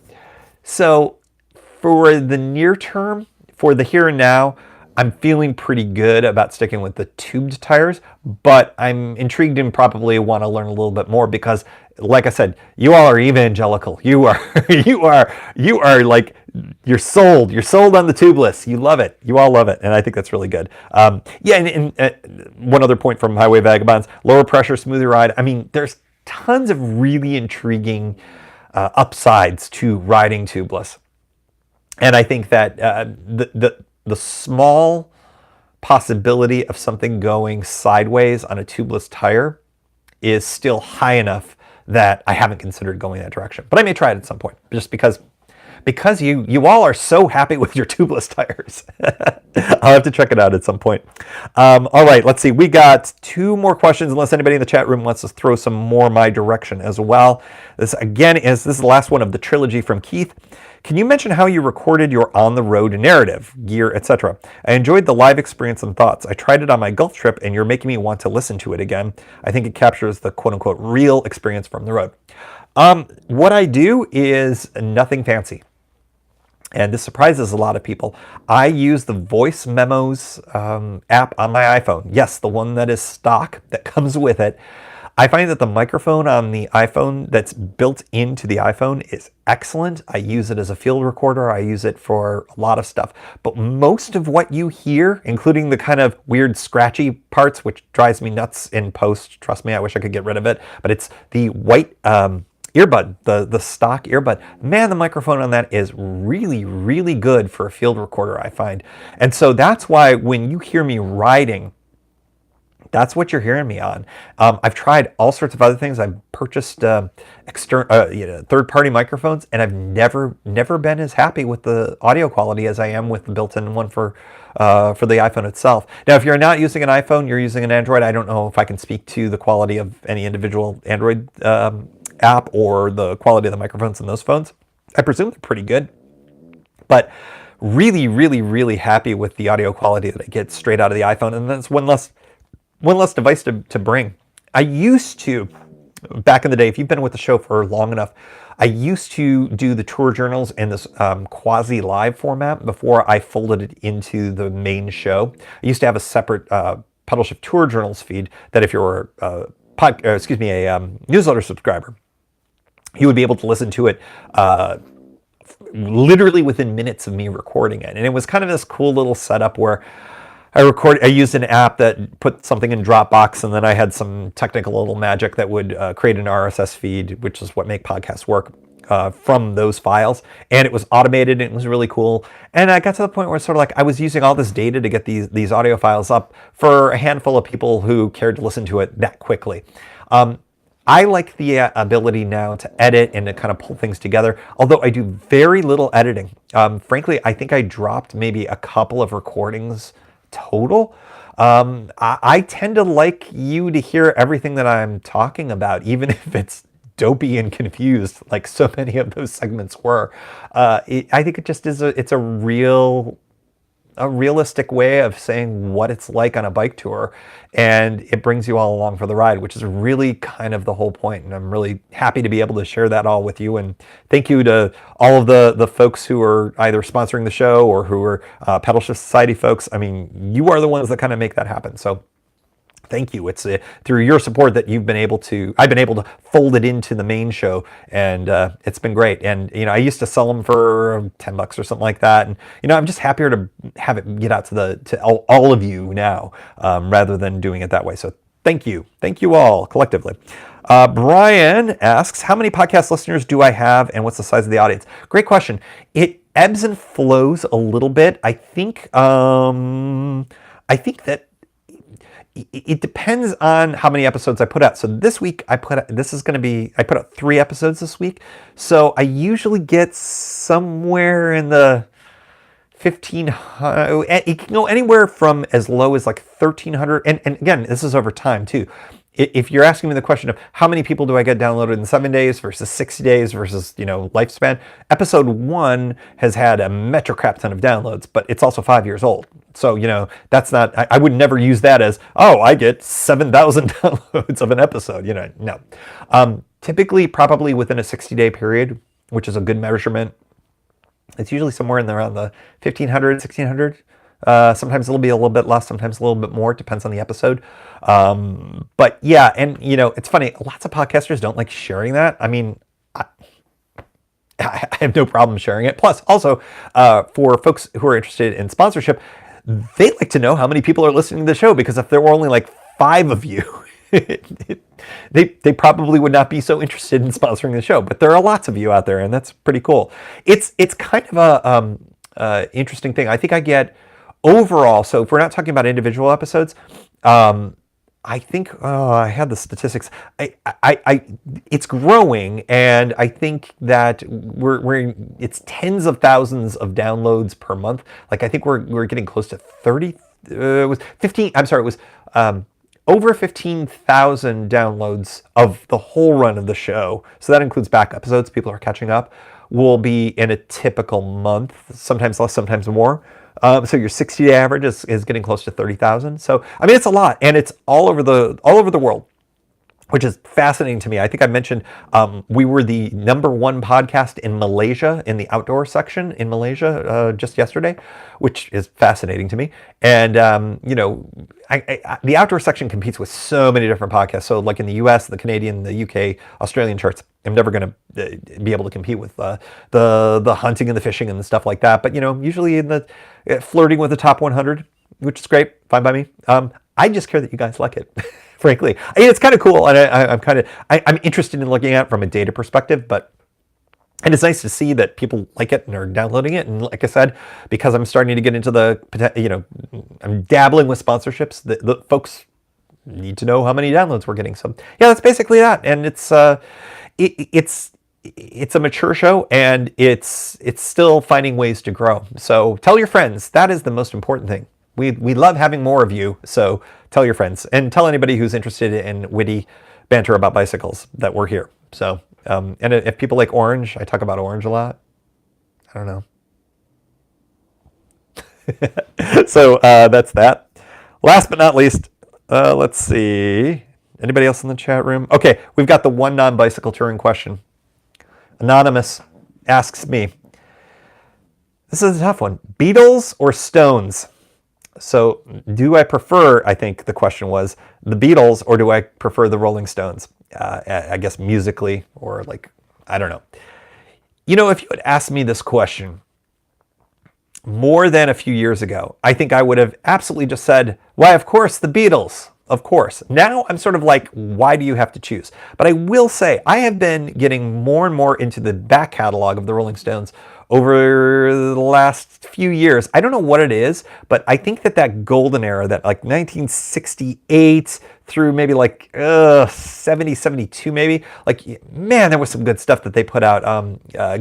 So for the near term, for the here and now, I'm feeling pretty good about sticking with the tubed tires, but I'm intrigued and probably want to learn a little bit more, because, like I said, you all are evangelical. You are like, you're sold on the tubeless. You love it. You all love it, and I think that's really good. And one other point from Highway Vagabonds: lower pressure, smoother ride. I mean, there's tons of really intriguing upsides to riding tubeless, and I think that the small possibility of something going sideways on a tubeless tire is still high enough that I haven't considered going that direction. But I may try it at some point, just because you all are so happy with your tubeless tires. I'll have to check it out at some point. All right, let's see. We got 2 more questions, unless anybody in the chat room wants to throw some more my direction as well. This is the last one of the trilogy from Keith. Can you mention how you recorded your on-the-road narrative, gear, etc.? I enjoyed the live experience and thoughts. I tried it on my Gulf trip, and you're making me want to listen to it again. I think it captures the quote-unquote real experience from the road. What I do is nothing fancy, and this surprises a lot of people. I use the Voice Memos app on my iPhone. Yes, the one that is stock, that comes with it. I find that the microphone on the iPhone that's built into the iPhone is excellent. I use it as a field recorder. I use it for a lot of stuff. But most of what you hear, including the kind of weird scratchy parts, which drives me nuts in post, trust me, I wish I could get rid of it, but it's the white earbud, the stock earbud. Man, the microphone on that is really, really good for a field recorder, I find. And so that's why when you hear me riding, that's what you're hearing me on. I've tried all sorts of other things. I've purchased third-party microphones, and I've never been as happy with the audio quality as I am with the built-in one for the iPhone itself. Now, if you're not using an iPhone, you're using an Android. I don't know if I can speak to the quality of any individual Android app or the quality of the microphones in those phones. I presume they're pretty good, but really, really, really happy with the audio quality that I get straight out of the iPhone, and that's one less device to bring. I used to, back in the day, if you've been with the show for long enough, I used to do the tour journals in this quasi-live format before I folded it into the main show. I used to have a separate Pedalshift Tour Journals feed that if you're a newsletter subscriber, you would be able to listen to it literally within minutes of me recording it. And it was kind of this cool little setup where I used an app that put something in Dropbox, and then I had some technical little magic that would create an RSS feed, which is what make podcasts work, from those files. And it was automated, and it was really cool. And I got to the point where it's sort of like I was using all this data to get these audio files up for a handful of people who cared to listen to it that quickly. I like the ability now to edit and to kind of pull things together, although I do very little editing. Frankly, I think I dropped maybe a couple of recordings total. I tend to like you to hear everything that I'm talking about, even if it's dopey and confused, like so many of those segments were. I think it just is it's a realistic way of saying what it's like on a bike tour, and it brings you all along for the ride, which is really kind of the whole point. And I'm really happy to be able to share that all with you. And thank you to all of the folks who are either sponsoring the show or who are Pedalshift Society folks. I mean, you are the ones that kind of make that happen. So thank you. It's through your support that I've been able to fold it into the main show, and it's been great. And I used to sell them for $10 or something like that, and I'm just happier to have it get out to all of you now, rather than doing it that way. So thank you all collectively. Brian asks, how many podcast listeners do I have, and what's the size of the audience? Great question. It ebbs and flows a little bit. I think that it depends on how many episodes I put out. So this week I put out 3 episodes this week. So I usually get somewhere in the 1,500. It can go anywhere from as low as like 1,300. And again, this is over time too. If you're asking me the question of how many people do I get downloaded in 7 days versus 60 days versus, lifespan, episode 1 has had a metro crap ton of downloads, but it's also 5 years old. So, that's not, I would never use that as, I get 7,000 downloads of an episode, no. Typically, probably within a 60-day period, which is a good measurement, it's usually somewhere in around the 1,500, 1,600. Sometimes it'll be a little bit less, sometimes a little bit more. It depends on the episode. But yeah, and it's funny. Lots of podcasters don't like sharing that. I mean, I have no problem sharing it. Plus, also, for folks who are interested in sponsorship, they like to know how many people are listening to the show, because if there were only like 5 of you, they probably would not be so interested in sponsoring the show. But there are lots of you out there, and that's pretty cool. It's kind of a interesting thing. I think I get overall. So if we're not talking about individual episodes, I think I had the statistics. It's growing, and I think that it's tens of thousands of downloads per month. Like I think we're getting close to 30. It was 15. I'm sorry. It was over 15,000 downloads of the whole run of the show. So that includes back episodes. People are catching up. Will be in a typical month, sometimes less, sometimes more. So your 60-day average is getting close to 30,000. So I mean, it's a lot, and it's all over the world, which is fascinating to me. I think I mentioned we were the #1 podcast in Malaysia, in the outdoor section in Malaysia just yesterday, which is fascinating to me. And the outdoor section competes with so many different podcasts. So like in the US, the Canadian, the UK, Australian charts, I'm never going to be able to compete with the hunting and the fishing and the stuff like that. But usually in the flirting with the top 100, which is great, fine by me. I just care that you guys like it. Frankly, I mean, it's kind of cool, and I'm interested in looking at it from a data perspective. And it's nice to see that people like it and are downloading it. And like I said, because I'm starting to get into I'm dabbling with sponsorships. The folks need to know how many downloads we're getting. So yeah, that's basically that. And it's a mature show, and it's still finding ways to grow. So tell your friends. That is the most important thing. We love having more of you, so tell your friends, and tell anybody who's interested in witty banter about bicycles that we're here. So, and if people like Orange, I talk about Orange a lot. I don't know. So that's that. Last but not least, let's see. Anybody else in the chat room? Okay, we've got the one non-bicycle touring question. Anonymous asks me, this is a tough one, Beatles or Stones? So do I prefer, I think the question was, the Beatles, or do I prefer the Rolling Stones? I guess musically, or like, I don't know. If you had asked me this question more than a few years ago, I think I would have absolutely just said, why, of course, the Beatles. Of course. Now I'm sort of like, why do you have to choose? But I will say, I have been getting more and more into the back catalog of the Rolling Stones over the last few years. I don't know what it is, but I think that golden era, that like 1968 through maybe like 70, 72 maybe, like, man, there was some good stuff that they put out.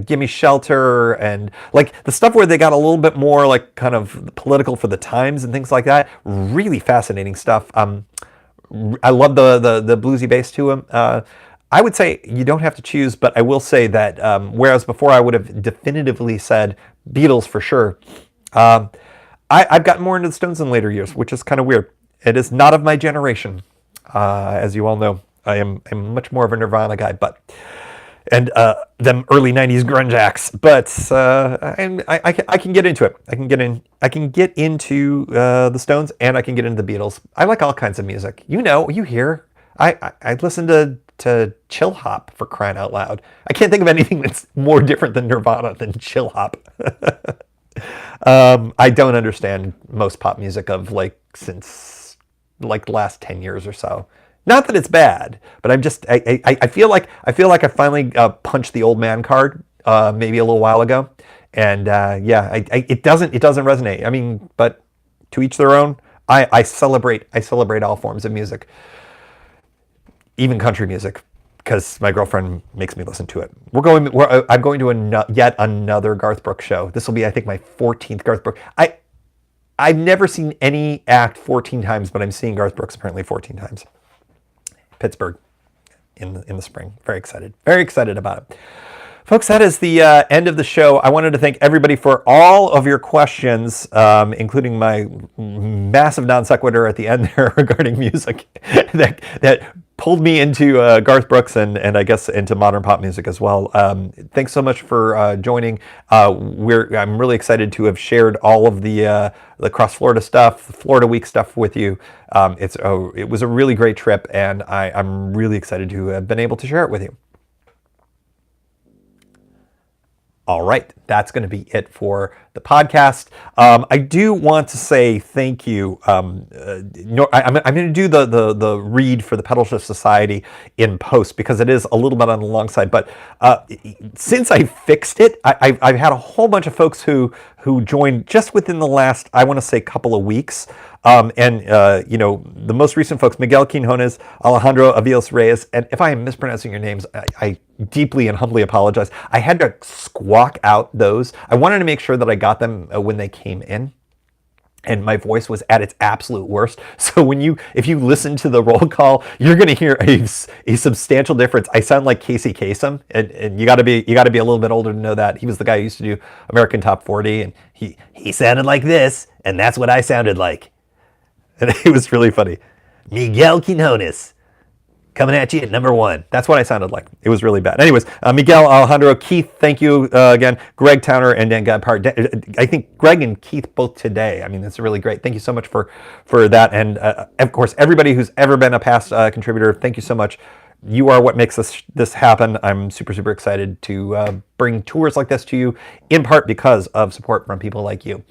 Gimme Shelter, and like the stuff where they got a little bit more like kind of political for the times and things like that. Really fascinating stuff. I love the bluesy bass to him. I would say you don't have to choose, but I will say that whereas before I would have definitively said Beatles for sure, I've gotten more into the Stones in later years, which is kind of weird. It is not of my generation, as you all know. I'm much more of a Nirvana guy, and them early '90s grunge acts. But I can get into it. I can get into the Stones, and I can get into the Beatles. I like all kinds of music. You hear. I listen to chill hop, for crying out loud. I can't think of anything that's more different than Nirvana than chill hop. I don't understand most pop music of since the last 10 years or so. Not that it's bad, but I feel like I finally punched the old man card maybe a little while ago, and it doesn't resonate. I mean, but to each their own. I celebrate all forms of music, even country music, because my girlfriend makes me listen to it. I'm going to yet another Garth Brooks show. This will be, I think, my 14th Garth Brooks. I've never seen any act 14 times, but I'm seeing Garth Brooks apparently 14 times. Pittsburgh in the spring. Very excited about it. Folks, that is the end of the show. I wanted to thank everybody for all of your questions, including my massive non sequitur at the end there regarding music that pulled me into Garth Brooks and I guess into modern pop music as well. Thanks so much for joining. I'm really excited to have shared all of the Cross Florida stuff, the Florida Week stuff with you. It was a really great trip, and I'm really excited to have been able to share it with you. All right, that's going to be it for the podcast. I do want to say thank you. I'm going to do the read for the Pedalshift Society in post because it is a little bit on the long side. But since I fixed it, I've had a whole bunch of folks who joined just within the last, I want to say, couple of weeks. The most recent folks, Miguel Quinones, Alejandro Aviles Reyes, and if I am mispronouncing your names, I deeply and humbly apologize. I had to squawk out those. I wanted to make sure that I got them when they came in, and my voice was at its absolute worst. So if you listen to the roll call, you're going to hear a substantial difference. I sound like Casey Kasem, and you got to be a little bit older to know that. He was the guy who used to do American Top 40, and he sounded like this, and that's what I sounded like. And it was really funny. Miguel Quinones, coming at you at number one. That's what I sounded like. It was really bad. Anyways, Miguel, Alejandro, Keith, thank you again. Greg Towner and Dan Godpart. I think Greg and Keith both today. I mean, that's really great. Thank you so much for that. And of course, everybody who's ever been a past contributor, thank you so much. You are what makes this happen. I'm super, super excited to bring tours like this to you, in part because of support from people like you.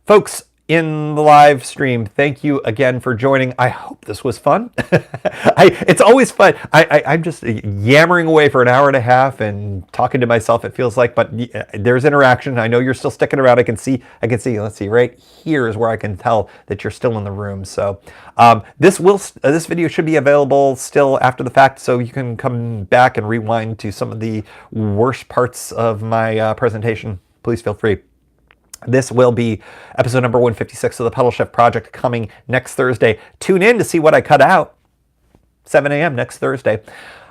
Folks, in the live stream, thank you again for joining. I hope this was fun. It's always fun. I'm just yammering away for an hour and a half and talking to myself, it feels like, but there's interaction. I know you're still sticking around. I can see, let's see, right here is where I can tell that you're still in the room. So this video should be available still after the fact, so you can come back and rewind to some of the worst parts of my presentation. Please feel free. This will be episode number 156 of the Pedalshift Project, coming next Thursday. Tune in to see what I cut out. 7 a.m. next Thursday.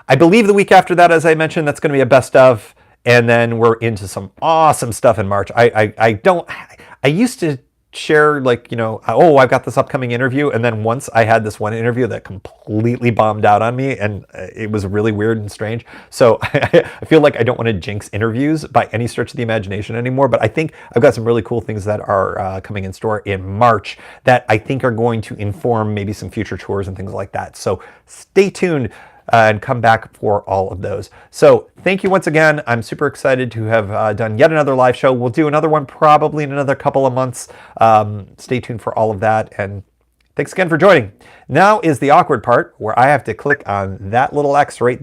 I believe the week after that, as I mentioned, that's going to be a best of, and then we're into some awesome stuff in March. I used to share I've got this upcoming interview, and then once I had this one interview that completely bombed out on me, and it was really weird and strange. So I feel like I don't want to jinx interviews by any stretch of the imagination anymore, but I think I've got some really cool things that are coming in store in March that I think are going to inform maybe some future tours and things like that. So stay tuned. and come back for all of those. So thank you once again. I'm super excited to have done yet another live show. We'll do another one probably in another couple of months. Stay tuned for all of that. And thanks again for joining. Now is the awkward part where I have to click on that little X right there.